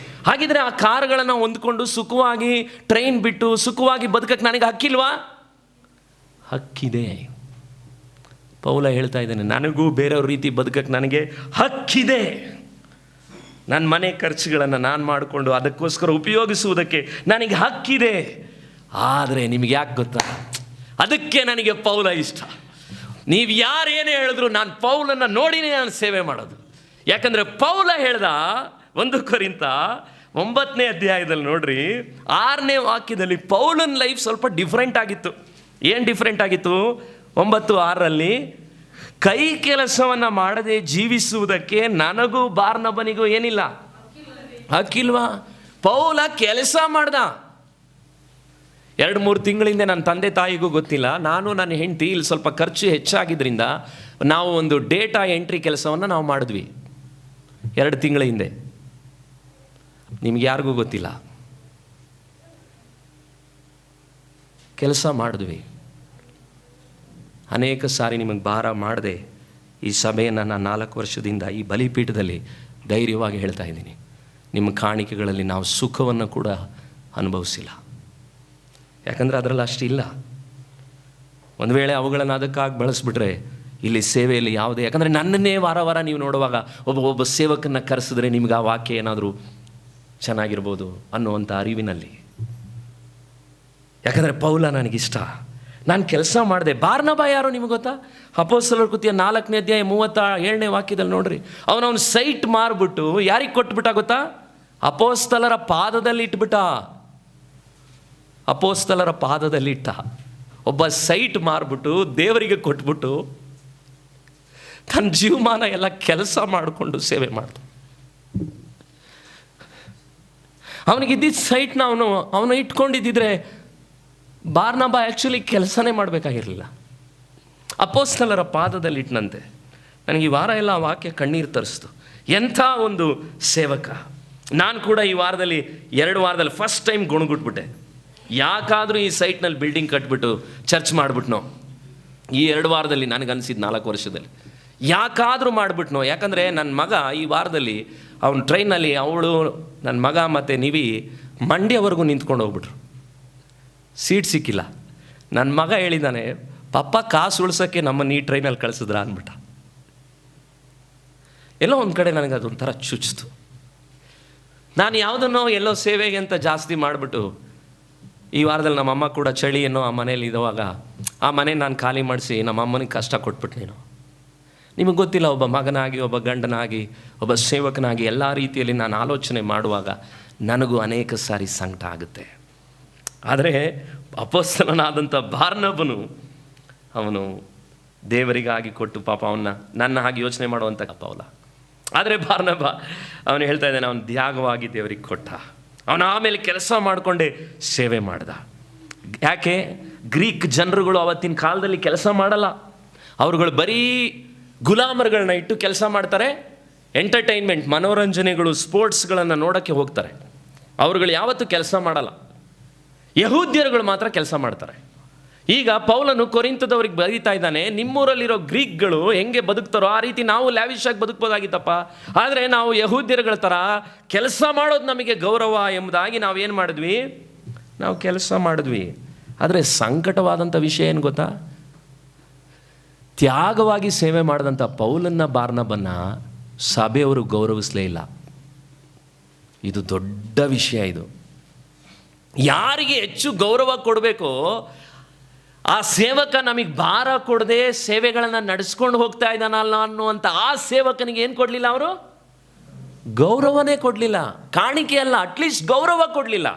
ಹಾಗಿದ್ರೆ ಆ ಕಾರ್ಗಳನ್ನು ಹೊಂದ್ಕೊಂಡು ಸುಖವಾಗಿ ಟ್ರೈನ್ ಬಿಟ್ಟು ಸುಖವಾಗಿ ಬದುಕಕ್ಕೆ ನನಗೆ ಹಕ್ಕಿಲ್ವಾ? ಹಕ್ಕಿದೆ. ಪೌಲ ಹೇಳ್ತಾ ಇದ್ದಾನೆ, ನನಗೂ ಬೇರೆಯವ್ರ ರೀತಿ ಬದುಕಕ್ಕೆ ನನಗೆ ಹಕ್ಕಿದೆ. ನನ್ನ ಮನೆ ಖರ್ಚುಗಳನ್ನು ನಾನು ಮಾಡಿಕೊಂಡು ಅದಕ್ಕೋಸ್ಕರ ಉಪಯೋಗಿಸುವುದಕ್ಕೆ ನನಗೆ ಹಕ್ಕಿದೆ. ಆದರೆ ನಿಮಗೆ ಯಾಕೆ ಗೊತ್ತಾ, ಅದಕ್ಕೆ ನನಗೆ ಪೌಲ ಇಷ್ಟ. ನೀವು ಯಾರೇನೇ ಹೇಳಿದ್ರು ನಾನು ಪೌಲನ್ನು ನೋಡಿನೇ ನಾನು ಸೇವೆ ಮಾಡೋದು. ಯಾಕಂದರೆ ಪೌಲ ಹೇಳ್ದ 1 ಕೊರಿಂಥ 9ನೇ ಅಧ್ಯಾಯದಲ್ಲಿ ನೋಡ್ರಿ, 6ನೇ ವಾಕ್ಯದಲ್ಲಿ ಪೌಲನ ಲೈಫ್ ಸ್ವಲ್ಪ ಡಿಫ್ರೆಂಟ್ ಆಗಿತ್ತು. ಏನು ಡಿಫ್ರೆಂಟ್ ಆಗಿತ್ತು? 9:6ರಲ್ಲಿ, ಕೈ ಕೆಲಸವನ್ನು ಮಾಡದೆ ಜೀವಿಸುವುದಕ್ಕೆ ನನಗೂ ಬಾರ್ನಬನಿಗೂ ಏನಿಲ್ಲ, ಹಕ್ಕಿಲ್ವಾ? ಪೌಲ ಕೆಲಸ ಮಾಡ್ದ. 2-3 ತಿಂಗಳಿಂದ ನನ್ನ ತಂದೆ ತಾಯಿಗೂ ಗೊತ್ತಿಲ್ಲ, ನಾನು ನನ್ನ ಹೆಂಡತಿ ಇಲ್ಲಿ ಸ್ವಲ್ಪ ಖರ್ಚು ಹೆಚ್ಚಾಗಿದ್ದರಿಂದ ನಾವು ಒಂದು ಡೇಟಾ ಎಂಟ್ರಿ ಕೆಲಸವನ್ನು ನಾವು ಮಾಡಿದ್ವಿ 2 ತಿಂಗಳ ಹಿಂದೆ. ನಿಮ್ಗೆ ಯಾರಿಗೂ ಗೊತ್ತಿಲ್ಲ, ಕೆಲಸ ಮಾಡಿದ್ವಿ. ಅನೇಕ ಸಾರಿ ನಿಮಗೆ ಭಾರ ಮಾಡದೆ ಈ ಸಭೆಯನ್ನು ನಾನು 4 ವರ್ಷದಿಂದ ಈ ಬಲಿಪೀಠದಲ್ಲಿ ಧೈರ್ಯವಾಗಿ ಹೇಳ್ತಾ ಇದ್ದೀನಿ, ನಿಮ್ಮ ಕಾಣಿಕೆಗಳಲ್ಲಿ ನಾವು ಸುಖವನ್ನು ಕೂಡ ಅನುಭವಿಸಿಲ್ಲ. ಯಾಕಂದರೆ ಅದರಲ್ಲಿ ಅಷ್ಟಿಲ್ಲ. ಒಂದು ವೇಳೆ ಅವುಗಳನ್ನು ಅದಕ್ಕಾಗಿ ಬಳಸಿಬಿಟ್ರೆ ಇಲ್ಲಿ ಸೇವೆಯಲ್ಲಿ ಯಾವುದೇ, ಯಾಕಂದರೆ ನನ್ನನ್ನೇ ವಾರ ವಾರ ನೀವು ನೋಡುವಾಗ ಒಬ್ಬ ಸೇವಕನ್ನ ಕರೆಸಿದ್ರೆ ನಿಮ್ಗೆ ಆ ವಾಕ್ಯ ಏನಾದರೂ ಚೆನ್ನಾಗಿರ್ಬೋದು ಅನ್ನುವಂಥ ಅರಿವಿನಲ್ಲಿ. ಯಾಕಂದರೆ ಪೌಲ ನನಗಿಷ್ಟ, ನಾನು ಕೆಲಸ ಮಾಡಿದೆ. ಬಾರ್ನಬ ಯಾರು ನಿಮ್ಗೆ ಗೊತ್ತಾ? ಅಪೊಸ್ತಲರ ಕೃತ್ಯ 4ನೇ ಅಧ್ಯಾಯ 37ನೇ ವಾಕ್ಯದಲ್ಲಿ ನೋಡ್ರಿ, ಅವನವನು ಸೈಟ್ ಮಾರ್ಬಿಟ್ಟು ಯಾರಿಗೆ ಕೊಟ್ಬಿಟ್ಟ ಗೊತ್ತಾ? ಅಪೊಸ್ತಲರ ಪಾದದಲ್ಲಿ ಇಟ್ಬಿಟ್ಟ. ಅಪೊಸ್ತಲರ ಪಾದದಲ್ಲಿ ಇಟ್ಟ. ಒಬ್ಬ ಸೈಟ್ ಮಾರ್ಬಿಟ್ಟು ದೇವರಿಗೆ ಕೊಟ್ಬಿಟ್ಟು ತನ್ನ ಜೀವಮಾನ ಎಲ್ಲ ಕೆಲಸ ಮಾಡಿಕೊಂಡು ಸೇವೆ ಮಾಡ್ದ. ಅವನಿಗಿದ್ದಿದ್ದ ಸೈಟ್ನ ಅವನು ಇಟ್ಕೊಂಡಿದ್ದಿದ್ರೆ ಬಾರ್ನಬ ಆ್ಯಕ್ಚುಲಿ ಕೆಲಸನೇ ಮಾಡಬೇಕಾಗಿರಲಿಲ್ಲ. ಅಪೊಸ್ತಲರ ಪಾದದಲ್ಲಿ ಇಟ್ಟನಂತೆ. ನನಗೆ ಈ ವಾರ ಎಲ್ಲ ಆ ವಾಕ್ಯ ಕಣ್ಣೀರು ತರಿಸ್ತು. ಎಂಥ ಒಂದು ಸೇವಕ. ನಾನು ಕೂಡ ಈ ವಾರದಲ್ಲಿ 2 ವಾರದಲ್ಲಿ ಫಸ್ಟ್ ಟೈಮ್ ಗುಣಗುಟ್ಬಿಟ್ಟೆ. ಯಾಕಾದರೂ ಈ ಸೈಟ್ನಲ್ಲಿ ಬಿಲ್ಡಿಂಗ್ ಕಟ್ಬಿಟ್ಟು ಚರ್ಚ್ ಮಾಡಿಬಿಟ್ನೋ ಈ 2 ವಾರದಲ್ಲಿ, ನನಗನ್ಸಿದ್ದು 4 ವರ್ಷದಲ್ಲಿ ಯಾಕಾದರೂ ಮಾಡಿಬಿಟ್ನೋ. ಯಾಕಂದರೆ ನನ್ನ ಮಗ ಈ ವಾರದಲ್ಲಿ ಅವನು ಟ್ರೈನಲ್ಲಿ, ಅವಳು ನನ್ನ ಮಗ ಮತ್ತು ನಿವಿ ಮಂಡ್ಯವರೆಗೂ ನಿಂತ್ಕೊಂಡು ಹೋಗ್ಬಿಟ್ರು. ಸೀಟ್ ಸಿಕ್ಕಿಲ್ಲ. ನನ್ನ ಮಗ ಹೇಳಿದ್ದಾನೆ, ಪಪ್ಪ ಕಾಸು ಉಳ್ಸೋಕ್ಕೆ ನಮ್ಮನ್ನು ಈ ಟ್ರೈನಲ್ಲಿ ಕಳಿಸಿದ್ರ ಅಂದ್ಬಿಟ್ಟ. ಎಲ್ಲೋ ಒಂದು ಕಡೆ ನನಗೆ ಅದೊಂಥರ ಚುಚ್ಚಿತು. ನಾನು ಯಾವುದನ್ನೋ ಎಲ್ಲೋ ಸೇವೆಗೆ ಅಂತ ಜಾಸ್ತಿ ಮಾಡಿಬಿಟ್ಟು ಈ ವಾರದಲ್ಲಿ ನಮ್ಮಮ್ಮ ಕೂಡ ಚಳಿ ಏನೋ ಆ ಮನೇಲಿ ಇರುವಾಗ ಆ ಮನೆ ನಾನು ಖಾಲಿ ಮಾಡಿಸಿ ನಮ್ಮ ಅಮ್ಮನಿಗೆ ಕಷ್ಟ ಕೊಟ್ಬಿಟ್ಟು ನೀನು. ನಿಮಗೆ ಗೊತ್ತಿಲ್ಲ, ಒಬ್ಬ ಮಗನಾಗಿ, ಒಬ್ಬ ಗಂಡನಾಗಿ, ಒಬ್ಬ ಸೇವಕನಾಗಿ ಎಲ್ಲ ರೀತಿಯಲ್ಲಿ ನಾನು ಆಲೋಚನೆ ಮಾಡುವಾಗ ನನಗೂ ಅನೇಕ ಸಾರಿ ಸಂಕಟ ಆಗುತ್ತೆ. ಆದರೆ ಅಪೊಸ್ತಲನಾದಂಥ ಬಾರ್ನಬನು ಅವನು ದೇವರಿಗಾಗಿ ಕೊಟ್ಟು ಪಾಪ ಅವನ್ನ ನನ್ನ ಹಾಗೆ ಯೋಚನೆ ಮಾಡುವಂಥ ಪೌಲ. ಆದರೆ ಬಾರ್ನಬ ಅವನು ಹೇಳ್ತಾ ಇದ್ದಾನೆ, ಅವನು ತ್ಯಾಗವಾಗಿ ದೇವರಿಗೆ ಕೊಟ್ಟ. ಅವನು ಆಮೇಲೆ ಕೆಲಸ ಮಾಡಿಕೊಂಡೇ ಸೇವೆ ಮಾಡ್ದ. ಯಾಕೆ? ಗ್ರೀಕ್ ಜನರುಗಳು ಅವತ್ತಿನ ಕಾಲದಲ್ಲಿ ಕೆಲಸ ಮಾಡಲ್ಲ. ಅವರುಗಳು ಬರೀ ಗುಲಾಮರುಗಳನ್ನ ಇಟ್ಟು ಕೆಲಸ ಮಾಡ್ತಾರೆ. ಎಂಟರ್ಟೈನ್ಮೆಂಟ್, ಮನೋರಂಜನೆಗಳು, ಸ್ಪೋರ್ಟ್ಸ್ಗಳನ್ನು ನೋಡೋಕ್ಕೆ ಹೋಗ್ತಾರೆ. ಅವರುಗಳು ಯಾವತ್ತೂ ಕೆಲಸ ಮಾಡಲ್ಲ. ಯಹೂದ್ಯರುಗಳು ಮಾತ್ರ ಕೆಲಸ ಮಾಡ್ತಾರೆ. ಈಗ ಪೌಲನು ಕೊರಿಂಥದವ್ರಿಗೆ ಬರೀತಾ ಇದ್ದಾನೆ, ನಿಮ್ಮೂರಲ್ಲಿರೋ ಗ್ರೀಕ್ಗಳು ಹೆಂಗೆ ಬದುಕ್ತಾರೋ ಆ ರೀತಿ ನಾವು ಲ್ಯಾವಿಶಾಗಿ ಬದುಕ್ಬೋದಾಗಿತ್ತಪ್ಪ. ಆದರೆ ನಾವು ಯಹೂದ್ಯರುಗಳ ಥರ ಕೆಲಸ ಮಾಡೋದು ನಮಗೆ ಗೌರವ ಎಂಬುದಾಗಿ ನಾವೇನು ಮಾಡಿದ್ವಿ? ನಾವು ಕೆಲಸ ಮಾಡಿದ್ವಿ. ಆದರೆ ಸಂಕಟವಾದಂಥ ವಿಷಯ ಏನು ಗೊತ್ತಾ? ತ್ಯಾಗವಾಗಿ ಸೇವೆ ಮಾಡಿದಂಥ ಪೌಲನ್ನ ಬಾರ್ನಬನ್ನ ಸಭೆಯವರು ಗೌರವಿಸಲೇ ಇಲ್ಲ. ಇದು ದೊಡ್ಡ ವಿಷಯ. ಇದು ಯಾರಿಗೆ ಹೆಚ್ಚು ಗೌರವ ಕೊಡಬೇಕೋ ಆ ಸೇವಕ ನಮಗೆ ಭಾರ ಕೊಡದೆ ಸೇವೆಗಳನ್ನು ನಡೆಸ್ಕೊಂಡು ಹೋಗ್ತಾ ಇದ್ದಾನಲ್ಲ ಅನ್ನುವಂಥ ಆ ಸೇವಕನಿಗೆ ಏನು ಕೊಡಲಿಲ್ಲ? ಅವರು ಗೌರವನೇ ಕೊಡಲಿಲ್ಲ. ಕಾಣಿಕೆ ಅಲ್ಲ, ಅಟ್ಲೀಸ್ಟ್ ಗೌರವ ಕೊಡಲಿಲ್ಲ.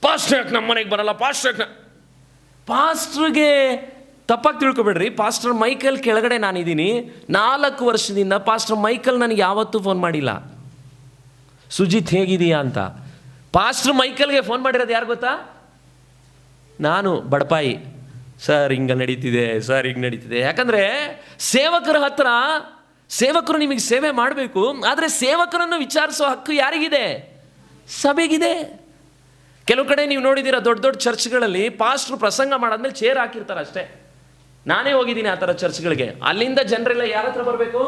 ಪಾಸ್ಟರ್ ಯಾಕೆ ನಮ್ಮ ಮನೆಗೆ ಬರಲ್ಲ? ಪಾಸ್ಟ್ರಿಗೆ ತಪ್ಪಾಗಿ ತಿಳ್ಕೊಬೇಡ್ರಿ. ಪಾಸ್ಟರ್ ಮೈಕಲ್ ಕೆಳಗಡೆ ನಾನಿದ್ದೀನಿ 4 ವರ್ಷದಿಂದ. ಪಾಸ್ಟರ್ ಮೈಕಲ್ ನನಗೆ ಯಾವತ್ತೂ ಫೋನ್ ಮಾಡಿಲ್ಲ, ಸುಜಿತ್ ಹೇಗಿದೆಯಾ ಅಂತ. ಪಾಸ್ಟರ್ ಮೈಕಲ್ಗೆ ಫೋನ್ ಮಾಡಿರೋದು ಯಾರು ಗೊತ್ತಾ? ನಾನು, ಬಡಪಾಯಿ. ಸರ್ ಹಿಂಗೆ ನಡೀತಿದೆ, ಸರ್ ಹಿಂಗೆ ನಡೀತಿದೆ. ಯಾಕಂದರೆ ಸೇವಕರ ಹತ್ರ, ಸೇವಕರು ನಿಮಗೆ ಸೇವೆ ಮಾಡಬೇಕು, ಆದರೆ ಸೇವಕರನ್ನು ವಿಚಾರಿಸೋ ಹಕ್ಕು ಯಾರಿಗಿದೆ? ಸಭೆಗಿದೆ. ಕೆಲವು ಕಡೆ ನೀವು ನೋಡಿದ್ದೀರ, ದೊಡ್ಡ ದೊಡ್ಡ ಚರ್ಚ್ಗಳಲ್ಲಿ ಪಾಸ್ಟ್ರು ಪ್ರಸಂಗ ಮಾಡಾದ್ಮೇಲೆ ಚೇರ್ ಹಾಕಿರ್ತಾರೆ ಅಷ್ಟೇ. ನಾನೇ ಹೋಗಿದ್ದೀನಿ ಆ ಥರ ಚರ್ಚ್ಗಳಿಗೆ. ಅಲ್ಲಿಂದ ಜನರೆಲ್ಲ ಯಾರ ಹತ್ರ ಬರಬೇಕು?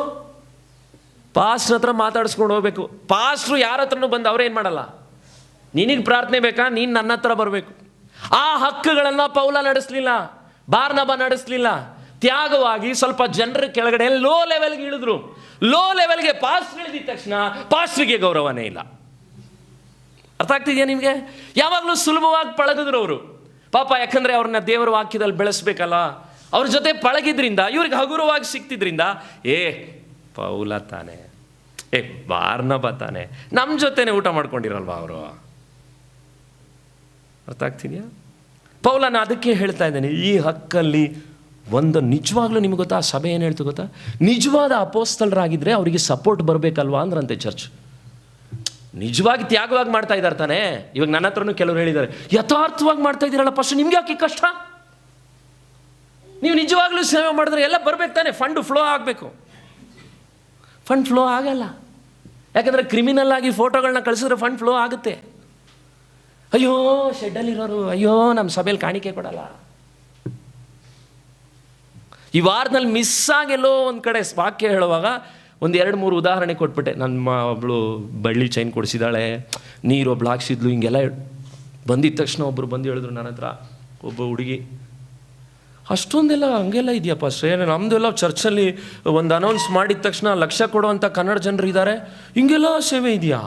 ಪಾಸ್ಟ್ರ್ ಹತ್ರ ಮಾತಾಡಿಸ್ಕೊಂಡು ಹೋಗ್ಬೇಕು. ಪಾಸ್ಟ್ರು ಯಾರ ಹತ್ರನೂ ಬಂದು ಅವ್ರೇನು ಮಾಡಲ್ಲ, ನಿನಗೆ ಪ್ರಾರ್ಥನೆ ಬೇಕಾ, ನೀನು ನನ್ನ ಹತ್ರ ಬರಬೇಕು. ಆ ಹಕ್ಕುಗಳನ್ನು ಪೌಲ ನಡೆಸಲಿಲ್ಲ, ಬಾರ್ನಬ ನಡೆಸಲಿಲ್ಲ. ತ್ಯಾಗವಾಗಿ ಸ್ವಲ್ಪ ಜನರ ಕೆಳಗಡೆ ಲೋ ಲೆವೆಲ್ಗೆ ಇಳಿದ್ರು. ಲೋ ಲೆವೆಲ್ಗೆ ಪಾಸ್ಟ್ರ್ ಇಳಿದ ತಕ್ಷಣ ಪಾಸ್ಟ್ರಿಗೆ ಗೌರವನೇ ಇಲ್ಲ. ಅರ್ಥ ಆಗ್ತಿದೆಯಾ ನಿಮಗೆ? ಯಾವಾಗಲೂ ಸುಲಭವಾಗಿ ಪಳಗಿದ್ರು ಅವರು ಪಾಪ. ಯಾಕಂದರೆ ಅವ್ರನ್ನ ದೇವರ ವಾಕ್ಯದಲ್ಲಿ ಬೆಳೆಸ್ಬೇಕಲ್ಲ. ಅವ್ರ ಜೊತೆ ಪಳಗಿದ್ರಿಂದ, ಇವ್ರಿಗೆ ಹಗುರವಾಗಿ ಸಿಕ್ತಿದ್ರಿಂದ, ಪೌಲ ತಾನೆ, ಬಾರ್ನಬ ತಾನೆ, ನಮ್ಮ ಜೊತೆನೆ ಊಟ ಮಾಡ್ಕೊಂಡಿರಲ್ವ ಅವರು. ಅರ್ಥ ಆಗ್ತಿದೆಯಾ? ಪೌಲನ ಅದಕ್ಕೆ ಹೇಳ್ತಾ ಇದ್ದೇನೆ, ಈ ಹಕ್ಕಲ್ಲಿ ಒಂದು ನಿಜವಾಗ್ಲೂ ನಿಮ್ಗೆ ಗೊತ್ತಾ, ಆ ಸಭೆ ಏನು ಹೇಳ್ತು ಗೊತ್ತಾ? ನಿಜವಾದ ಅಪೋಸ್ತಲರಾಗಿದ್ದರೆ ಅವರಿಗೆ ಸಪೋರ್ಟ್ ಬರಬೇಕಲ್ವಾ ಅಂದ್ರಂತೆ ಚರ್ಚ್. ನಿಜವಾಗಿ ತ್ಯಾಗವಾಗಿ ಮಾಡ್ತಾ ಇದ್ದಾರೆ ತಾನೆ. ಇವಾಗ ನನ್ನ ಹತ್ರನೂ ಕೆಲವರು ಹೇಳಿದ್ದಾರೆ, ಯಥಾರ್ಥವಾಗಿ ಮಾಡ್ತಾ ಇದ್ದೀರಲ್ಲ ಪಾಸ್ಟರ್, ನಿಮ್ಗೆ ಯಾಕೆ ಕಷ್ಟ? ನೀವು ನಿಜವಾಗ್ಲೂ ಸೇವೆ ಮಾಡಿದ್ರೆ ಎಲ್ಲ ಬರ್ಬೇಕು ತಾನೆ, ಫಂಡ್ ಫ್ಲೋ ಆಗಬೇಕು. ಫಂಡ್ ಫ್ಲೋ ಆಗಲ್ಲ. ಯಾಕಂದರೆ ಕ್ರಿಮಿನಲ್ ಆಗಿ ಫೋಟೋಗಳನ್ನ ಕಳಿಸಿದ್ರೆ ಫಂಡ್ ಫ್ಲೋ ಆಗುತ್ತೆ. ಅಯ್ಯೋ ಶೆಡ್ಡಲ್ಲಿರೋರು, ಅಯ್ಯೋ ನಮ್ಮ ಸಭೆಯಲ್ಲಿ ಕಾಣಿಕೆ ಕೊಡಲ್ಲ. ಈ ವಾರದಲ್ಲಿ ಮಿಸ್ ಆಗೆಲ್ಲೋ ಒಂದು ಕಡೆ ವಾಕ್ಯ ಹೇಳುವಾಗ ಒಂದು 2-3 ಉದಾಹರಣೆ ಕೊಟ್ಬಿಟ್ಟೆ. ನನ್ನ ಒಬ್ಬಳು ಬಳ್ಳಿ ಚೈನ್ ಕೊಡಿಸಿದಾಳೆ, ನೀರು ಒಬ್ಳು ಹಾಕ್ಸಿದ್ಲು, ಹಿಂಗೆಲ್ಲ ಬಂದಿದ್ದ ತಕ್ಷಣ ಒಬ್ಬರು ಬಂದು ಹೇಳಿದ್ರು ನನ್ನ ಹತ್ರ, ಒಬ್ಬ ಹುಡುಗಿ, ಅಷ್ಟೊಂದೆಲ್ಲ ಹಂಗೆಲ್ಲ ಇದೆಯಪ್ಪ ಶ್ರೇಯ, ನಮ್ಮದೆಲ್ಲ ಚರ್ಚಲ್ಲಿ ಒಂದು ಅನೌನ್ಸ್ ಮಾಡಿದ ತಕ್ಷಣ ಲಕ್ಷ ಕೊಡುವಂಥ ಕನ್ನಡ ಜನರು ಇದ್ದಾರೆ, ಹಿಂಗೆಲ್ಲ ಸೇವೆ ಇದೆಯಾ?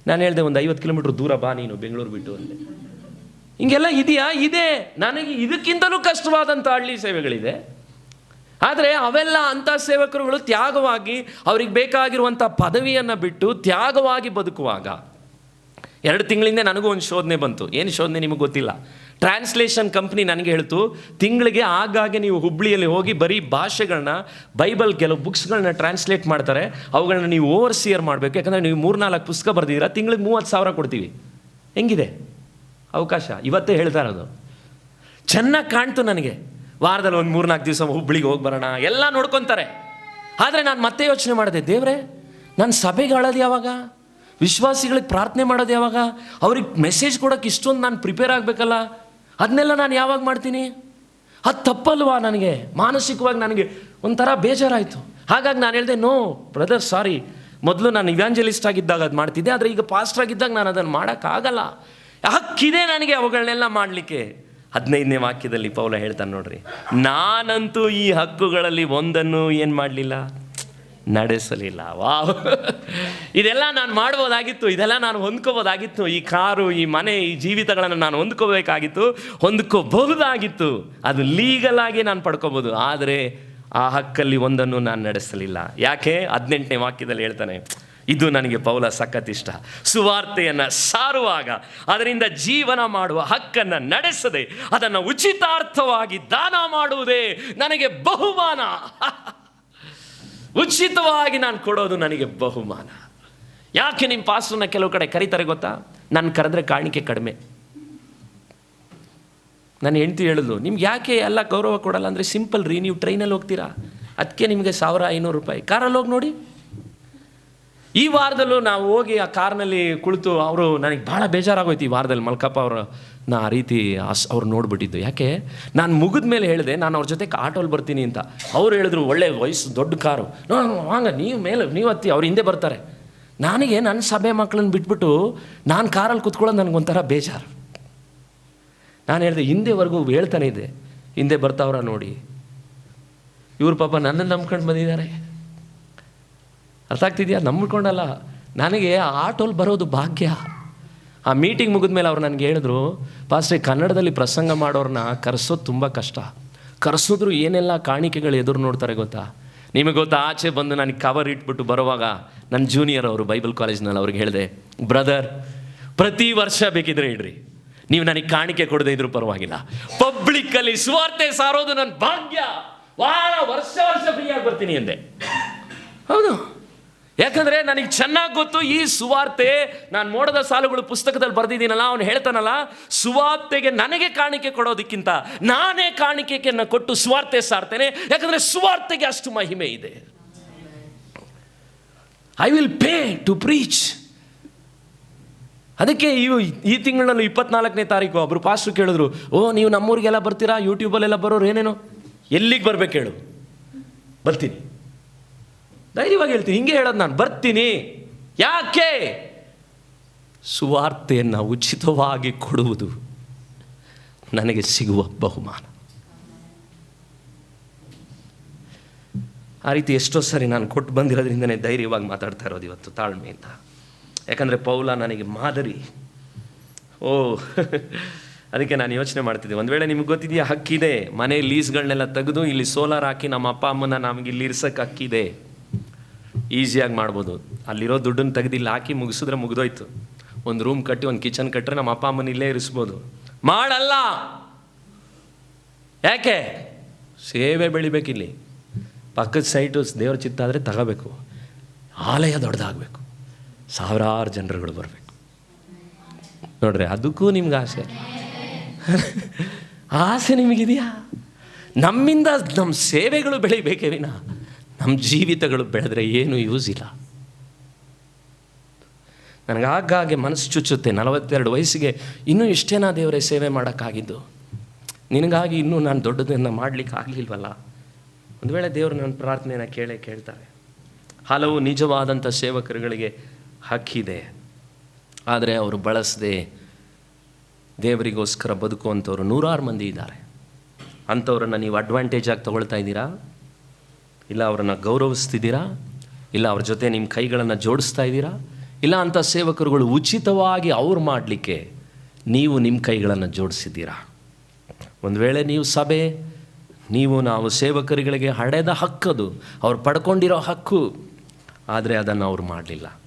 ನಾನು ಹೇಳಿದೆ, ಒಂದು 50 ಕಿಲೋಮೀಟ್ರ್ ದೂರ ಬಾ ನೀನು, ಬೆಂಗಳೂರು ಬಿಟ್ಟು ಅಂದೆ. ಹಿಂಗೆಲ್ಲ ಇದೆಯಾ? ಇದೆ. ನನಗೆ ಇದಕ್ಕಿಂತಲೂ ಕಷ್ಟವಾದಂಥ ಹಳ್ಳಿ ಸೇವೆಗಳಿದೆ. ಆದರೆ ಅವೆಲ್ಲ ಅಂಥ ಸೇವಕರುಗಳು ತ್ಯಾಗವಾಗಿ ಅವ್ರಿಗೆ ಬೇಕಾಗಿರುವಂಥ ಪದವಿಯನ್ನು ಬಿಟ್ಟು ತ್ಯಾಗವಾಗಿ ಬದುಕುವಾಗ 2 ತಿಂಗಳಿಂದ ನನಗೂ ಒಂದು ಶೋಧನೆ ಬಂತು. ಏನು ಶೋಧನೆ ನಿಮಗೆ ಗೊತ್ತಿಲ್ಲ. ಟ್ರಾನ್ಸ್ಲೇಷನ್ ಕಂಪ್ನಿ ನನಗೆ ಹೇಳ್ತು, ತಿಂಗಳಿಗೆ ಆಗಾಗ್ಗೆ ನೀವು ಹುಬ್ಳಿಯಲ್ಲಿ ಹೋಗಿ ಬರೀ ಭಾಷೆಗಳನ್ನ, ಬೈಬಲ್ ಕೆಲವು ಬುಕ್ಸ್ಗಳನ್ನ ಟ್ರಾನ್ಸ್ಲೇಟ್ ಮಾಡ್ತಾರೆ, ಅವುಗಳನ್ನ ನೀವು ಓವರ್ಸಿಯರ್ ಮಾಡಬೇಕು. ಯಾಕಂದರೆ ನೀವು 3-4 ಪುಸ್ತಕ ಬರೆದಿದ್ದೀರಾ, ತಿಂಗಳಿಗೆ 30,000 ಕೊಡ್ತೀವಿ. ಹೆಂಗಿದೆ ಅವಕಾಶ? ಇವತ್ತೇ ಹೇಳ್ತಾ ಇರೋದು. ಚೆನ್ನಾಗಿ ಕಾಣ್ತು ನನಗೆ. ವಾರದಲ್ಲಿ ಒಂದು 3-4 ದಿವಸ ಹುಬ್ಳಿಗೆ ಹೋಗಿ ಬರೋಣ, ಎಲ್ಲ ನೋಡ್ಕೊತಾರೆ. ಆದರೆ ನಾನು ಮತ್ತೆ ಯೋಚನೆ ಮಾಡಿದೆ, ದೇವರೇ, ನಾನು ಸಭೆಗೆ ಆಳೋದು ಯಾವಾಗ? ವಿಶ್ವಾಸಿಗಳಿಗೆ ಪ್ರಾರ್ಥನೆ ಮಾಡೋದು ಯಾವಾಗ? ಅವ್ರಿಗೆ ಮೆಸೇಜ್ ಕೊಡೋಕ್ಕೆ ಇಷ್ಟೊಂದು ನಾನು ಪ್ರಿಪೇರ್ ಆಗಬೇಕಲ್ಲ, ಅದನ್ನೆಲ್ಲ ನಾನು ಯಾವಾಗ ಮಾಡ್ತೀನಿ? ಅದು ತಪ್ಪಲ್ವಾ? ನನಗೆ ಮಾನಸಿಕವಾಗಿ ನನಗೆ ಒಂಥರ ಬೇಜಾರಾಯಿತು. ಹಾಗಾಗಿ ನಾನು ಹೇಳಿದೆ, ನೋ ಬ್ರದರ್, ಸಾರಿ. ಮೊದಲು ನಾನು ಇವ್ಯಾಂಜಲಿಸ್ಟ್ ಆಗಿದ್ದಾಗ ಅದು ಮಾಡ್ತಿದ್ದೆ, ಆದರೆ ಈಗ ಪಾಸ್ಟರ್ ಆಗಿದ್ದಾಗ ನಾನು ಅದನ್ನು ಮಾಡೋಕ್ಕಾಗಲ್ಲ. ಹಕ್ಕಿದೆ ನನಗೆ ಅವುಗಳನ್ನೆಲ್ಲ ಮಾಡಲಿಕ್ಕೆ. 15ನೇ ವಾಕ್ಯದಲ್ಲಿ ಪೌಲ ಹೇಳ್ತಾನೆ ನೋಡ್ರಿ, ನಾನಂತೂ ಈ ಹಕ್ಕುಗಳಲ್ಲಿ ಒಂದನ್ನು ಏನು ಮಾಡಲಿಲ್ಲ, ನಡೆಸಲಿಲ್ಲ. ವಾವ್, ಇದೆಲ್ಲ ನಾನು ಮಾಡ್ಬೋದಾಗಿತ್ತು, ಇದೆಲ್ಲ ನಾನು ಹೊಂದ್ಕೋಬೋದಾಗಿತ್ತು. ಈ ಕಾರು, ಈ ಮನೆ, ಈ ಜೀವಿತಗಳನ್ನು ನಾನು ಹೊಂದ್ಕೋಬೇಕಾಗಿತ್ತು, ಹೊಂದ್ಕೋಬಹುದಾಗಿತ್ತು. ಅದು ಲೀಗಲ್ ಆಗಿ ನಾನು ಪಡ್ಕೋಬೋದು. ಆದರೆ ಆ ಹಕ್ಕಲ್ಲಿ ಒಂದನ್ನು ನಾನು ನಡೆಸಲಿಲ್ಲ. ಯಾಕೆ? 18ನೇ ವಾಕ್ಯದಲ್ಲಿ ಹೇಳ್ತಾನೆ, ಇದು ನನಗೆ ಪೌಲ ಸಖತ್ ಇಷ್ಟ. ಸುವಾರ್ತೆಯನ್ನು ಸಾರುವಾಗ ಅದರಿಂದ ಜೀವನ ಮಾಡುವ ಹಕ್ಕನ್ನು ನಡೆಸದೆ ಅದನ್ನು ಉಚಿತಾರ್ಥವಾಗಿ ದಾನ ಮಾಡುವುದೇ ನನಗೆ ಬಹುಮಾನ. ಉಚಿತವಾಗಿ ನಾನು ಕೊಡೋದು ನನಗೆ ಬಹುಮಾನ. ಯಾಕೆ ನಿಮ್ಮ ಪಾಸ್ಟರ್ನ ಕೆಲವು ಕಡೆ ಕರೀತಾರೆ ಗೊತ್ತಾ? ನಾನು ಕರೆದ್ರೆ ಕಾಣಿಕೆ ಕಡಿಮೆ. ನಾನು ಹೆಂಡ್ತಿ ಹೇಳಿದ್ಲು, ನಿಮ್ಗೆ ಯಾಕೆ ಎಲ್ಲ ಗೌರವ ಕೊಡಲ್ಲ ಅಂದರೆ, ಸಿಂಪಲ್ ರೀ, ನೀವು ಟ್ರೈನಲ್ಲಿ ಹೋಗ್ತೀರಾ, ಅದಕ್ಕೆ ನಿಮಗೆ 1,500 ರೂಪಾಯಿ. ಕಾರಲ್ಲಿ ಹೋಗಿ ನೋಡಿ. ಈ ವಾರದಲ್ಲೂ ನಾವು ಹೋಗಿ ಆ ಕಾರ್ನಲ್ಲಿ ಕುಳಿತು, ಅವರು ನನಗೆ ಭಾಳ ಬೇಜಾರಾಗೋಯ್ತು ಈ ವಾರದಲ್ಲಿ. ಮಲ್ಕಪ್ಪ ಅವರು ನಾ ಆ ರೀತಿ ಅವ್ರು ನೋಡ್ಬಿಟ್ಟಿದ್ದು. ಯಾಕೆ? ನಾನು ಮುಗಿದ ಮೇಲೆ ಹೇಳಿದೆ, ನಾನು ಅವ್ರ ಜೊತೆ ಆಟೋಲ್ಲಿ ಬರ್ತೀನಿ ಅಂತ. ಅವ್ರು ಹೇಳಿದ್ರು, ಒಳ್ಳೆ ವಯಸ್ಸು, ದೊಡ್ಡ ಕಾರು. ಹಂಗ ನೀವು ಹತ್ತಿ, ಅವ್ರು ಹಿಂದೆ ಬರ್ತಾರೆ. ನನಗೆ ನನ್ನ ಸಭೆ ಮಕ್ಕಳನ್ನ ಬಿಟ್ಬಿಟ್ಟು ನಾನು ಕಾರಲ್ಲಿ ಕುತ್ಕೊಳ್ಳೋದು ನನಗೊಂಥರ ಬೇಜಾರು. ನಾನು ಹೇಳಿದೆ, ಹಿಂದೆವರೆಗೂ ಹೇಳ್ತಾನೆ ಇದ್ದೆ, ಹಿಂದೆ ಬರ್ತಾವ್ರ ನೋಡಿ, ಇವ್ರ ಪಾಪ ನನ್ನನ್ನು ನಂಬ್ಕೊಂಡು ಬಂದಿದ್ದಾರೆ. ಅರ್ಥ ಆಗ್ತಿದೆಯಾ? ನಂಬಿಕೊಂಡಲ್ಲ, ನನಗೆ ಆ ಆಟೋಲ್ಲಿ ಬರೋದು ಭಾಗ್ಯ. ಆ ಮೀಟಿಂಗ್ ಮುಗಿದ ಮೇಲೆ ಅವ್ರು ನನಗೆ ಹೇಳಿದ್ರು, ಪಾಸ್ಟ್ರೆ, ಕನ್ನಡದಲ್ಲಿ ಪ್ರಸಂಗ ಮಾಡೋರನ್ನ ಕರೆಸೋದು ತುಂಬ ಕಷ್ಟ. ಕರೆಸಿದ್ರು ಏನೆಲ್ಲ ಕಾಣಿಕೆಗಳು ಎದುರು ನೋಡ್ತಾರೆ ಗೊತ್ತಾ? ನಿಮಗೆ ಗೊತ್ತಾ? ಆಚೆ ಬಂದು ನನಗೆ ಕವರ್ ಇಟ್ಬಿಟ್ಟು ಬರುವಾಗ ನನ್ನ ಜೂನಿಯರ್ ಅವರು ಬೈಬಲ್ ಕಾಲೇಜ್ನಲ್ಲಿ ಅವ್ರಿಗೆ ಹೇಳಿದೆ, ಬ್ರದರ್, ಪ್ರತಿ ವರ್ಷ ಬೇಕಿದ್ರೆ ಇಡ್ರಿ, ನೀವು ನನಗೆ ಕಾಣಿಕೆ ಕೊಡದೇ ಇದ್ರೂ ಪರವಾಗಿಲ್ಲ, ಪಬ್ಲಿಕ್ಕಲ್ಲಿ ಸುವಾರ್ತೆ ಸಾರೋದು ನನ್ನ ಭಾಗ್ಯ, ವರ್ಷ ಫ್ರೀಯಾಗಿ ಬರ್ತೀನಿ ಎಂದೆ. ಹೌದು, ಯಾಕಂದರೆ ನನಗೆ ಚೆನ್ನಾಗಿ ಗೊತ್ತು, ಈ ಸುವಾರ್ತೆ, ನಾನು ಮೋಡದ ಸಾಲುಗಳು ಪುಸ್ತಕದಲ್ಲಿ ಬರೆದಿದ್ದೀನಲ್ಲ, ಅವನು ಹೇಳ್ತಾನಲ್ಲ, ಸುವಾರ್ತೆಗೆ ನನಗೆ ಕಾಣಿಕೆ ಕೊಡೋದಕ್ಕಿಂತ ನಾನೇ ಕಾಣಿಕೆಯನ್ನು ಕೊಟ್ಟು ಸುವಾರ್ತೆ ಸಾರ್ತೇನೆ. ಯಾಕಂದರೆ ಸುವಾರ್ತೆಗೆ ಅಷ್ಟು ಮಹಿಮೆ ಇದೆ. I will pay to preach. ಅದಕ್ಕೆ ಈ ತಿಂಗಳಲ್ಲಿ 24ನೇ ತಾರೀಕು ಒಬ್ಬರು ಪಾಸ್ಟ್ರು ಕೇಳಿದ್ರು, ನೀವು ನಮ್ಮೂರಿಗೆಲ್ಲ ಬರ್ತೀರಾ, ಯೂಟ್ಯೂಬಲ್ಲೆಲ್ಲ ಬರೋರು ಏನೇನೋ, ಎಲ್ಲಿಗೆ ಬರ್ಬೇಕು ಹೇಳು? ಬರ್ತೀನಿ, ಧೈರ್ಯವಾಗಿ ಹೇಳ್ತೀನಿ. ಹಿಂಗೆ ಹೇಳೋದು ನಾನು, ಬರ್ತೀನಿ. ಯಾಕೆ? ಸುವಾರ್ತೆಯನ್ನು ಉಚಿತವಾಗಿ ಕೊಡುವುದು ನನಗೆ ಸಿಗುವ ಬಹುಮಾನ. ಆ ರೀತಿ ಎಷ್ಟೋ ಸರಿ ನಾನು ಕೊಟ್ಟು ಬಂದಿರೋದ್ರಿಂದನೇ ಧೈರ್ಯವಾಗಿ ಮಾತಾಡ್ತಾ ಇರೋದು ಇವತ್ತು, ತಾಳ್ಮೆಯಿಂದ. ಯಾಕಂದರೆ ಪೌಲ ನನಗೆ ಮಾದರಿ. ಅದಕ್ಕೆ ನಾನು ಯೋಚನೆ ಮಾಡ್ತಿದ್ದೆ, ಒಂದು ವೇಳೆ ನಿಮ್ಗೆ ಗೊತ್ತಿದೆಯಾ, ಹಕ್ಕಿದೆ, ಮನೆ ಲೀಸ್ಗಳನ್ನೆಲ್ಲ ತೆಗೆದು ಇಲ್ಲಿ ಸೋಲಾರ್ ಹಾಕಿ ನಮ್ಮ ಅಪ್ಪ ಅಮ್ಮನ ನಮಗೆ ಇಲ್ಲಿ ಇರ್ಸೋಕ್ಕೆ ಹಕ್ಕಿದೆ, ಈಸಿಯಾಗಿ ಮಾಡ್ಬೋದು. ಅಲ್ಲಿರೋ ದುಡ್ಡನ್ನು ತೆಗೆದಿಲ್ಲ ಹಾಕಿ ಮುಗಿಸಿದ್ರೆ ಮುಗಿದೋಯ್ತು. ಒಂದು ರೂಮ್ ಕಟ್ಟಿ ಒಂದು ಕಿಚನ್ ಕಟ್ಟರೆ ನಮ್ಮ ಅಪ್ಪ ಅಮ್ಮನ ಇಲ್ಲೇ ಇರಿಸ್ಬೋದು. ಮಾಡಲ್ಲ. ಯಾಕೆ? ಸೇವೆ ಬೆಳಿಬೇಕಿಲ್ಲಿ. ಪಕ್ಕದ ಸೈಟು ದೇವ್ರ ಚಿತ್ತ ಆದರೆ ತಗೋಬೇಕು, ಆಲಯ ದೊಡ್ಡದಾಗಬೇಕು, 1000 ಜನರುಗಳು ಬರಬೇಕು. ನೋಡ್ರಿ, ಅದಕ್ಕೂ ನಿಮ್ಗೆ ಆಸೆ ಆಸೆ ನಿಮಗಿದೆಯಾ? ನಮ್ಮಿಂದ ನಮ್ಮ ಸೇವೆಗಳು ಬೆಳಿಬೇಕೇ ವಿನ ನಮ್ಮ ಜೀವಿತಗಳು ಬೆಳೆದ್ರೆ ಏನು ಯೂಸ್ ಇಲ್ಲ. ನನಗೆ ಆಗಾಗ್ಗೆ ಮನಸ್ಸು ಚುಚ್ಚುತ್ತೆ, 42 ವಯಸ್ಸಿಗೆ ಇನ್ನೂ ಇಷ್ಟೇನಾ ದೇವರೇ ಸೇವೆ ಮಾಡೋಕ್ಕಾಗಿದ್ದು? ನಿನಗಾಗಿ ಇನ್ನೂ ನಾನು ದೊಡ್ಡದನ್ನು ಮಾಡಲಿಕ್ಕೆ ಆಗಲಿಲ್ವಲ್ಲ? ಒಂದು ವೇಳೆ ದೇವರು ನನ್ನ ಪ್ರಾರ್ಥನೆಯನ್ನು ಕೇಳ್ತಾರೆ. ಹಲವು ನಿಜವಾದಂಥ ಸೇವಕರುಗಳಿಗೆ ಹಕ್ಕಿದೆ, ಆದರೆ ಅವರು ಬಳಸದೆ ದೇವರಿಗೋಸ್ಕರ ಬದುಕುವಂಥವ್ರು 100 ಮಂದಿ ಇದ್ದಾರೆ. ಅಂಥವ್ರನ್ನ ನೀವು ಅಡ್ವಾಂಟೇಜಾಗಿ ತೊಗೊಳ್ತಾ ಇದ್ದೀರಾ? ಇಲ್ಲ ಅವರನ್ನು ಗೌರವಿಸ್ತಿದ್ದೀರಾ? ಇಲ್ಲ ಅವ್ರ ಜೊತೆ ನಿಮ್ಮ ಕೈಗಳನ್ನು ಜೋಡಿಸ್ತಾ ಇದ್ದೀರಾ? ಇಲ್ಲ ಅಂಥ ಸೇವಕರುಗಳು ಉಚಿತವಾಗಿ ಅವ್ರು ಮಾಡಲಿಕ್ಕೆ ನೀವು ನಿಮ್ಮ ಕೈಗಳನ್ನು ಜೋಡಿಸಿದ್ದೀರಾ? ಒಂದು ವೇಳೆ ನೀವು ಸಭೆ, ನಾವು ಸೇವಕರುಗಳಿಗೆ ಹಡೆದ ಹಕ್ಕದು, ಅವ್ರು ಪಡ್ಕೊಂಡಿರೋ ಹಕ್ಕು, ಆದರೆ ಅದನ್ನು ಅವ್ರು ಮಾಡಲಿಲ್ಲ.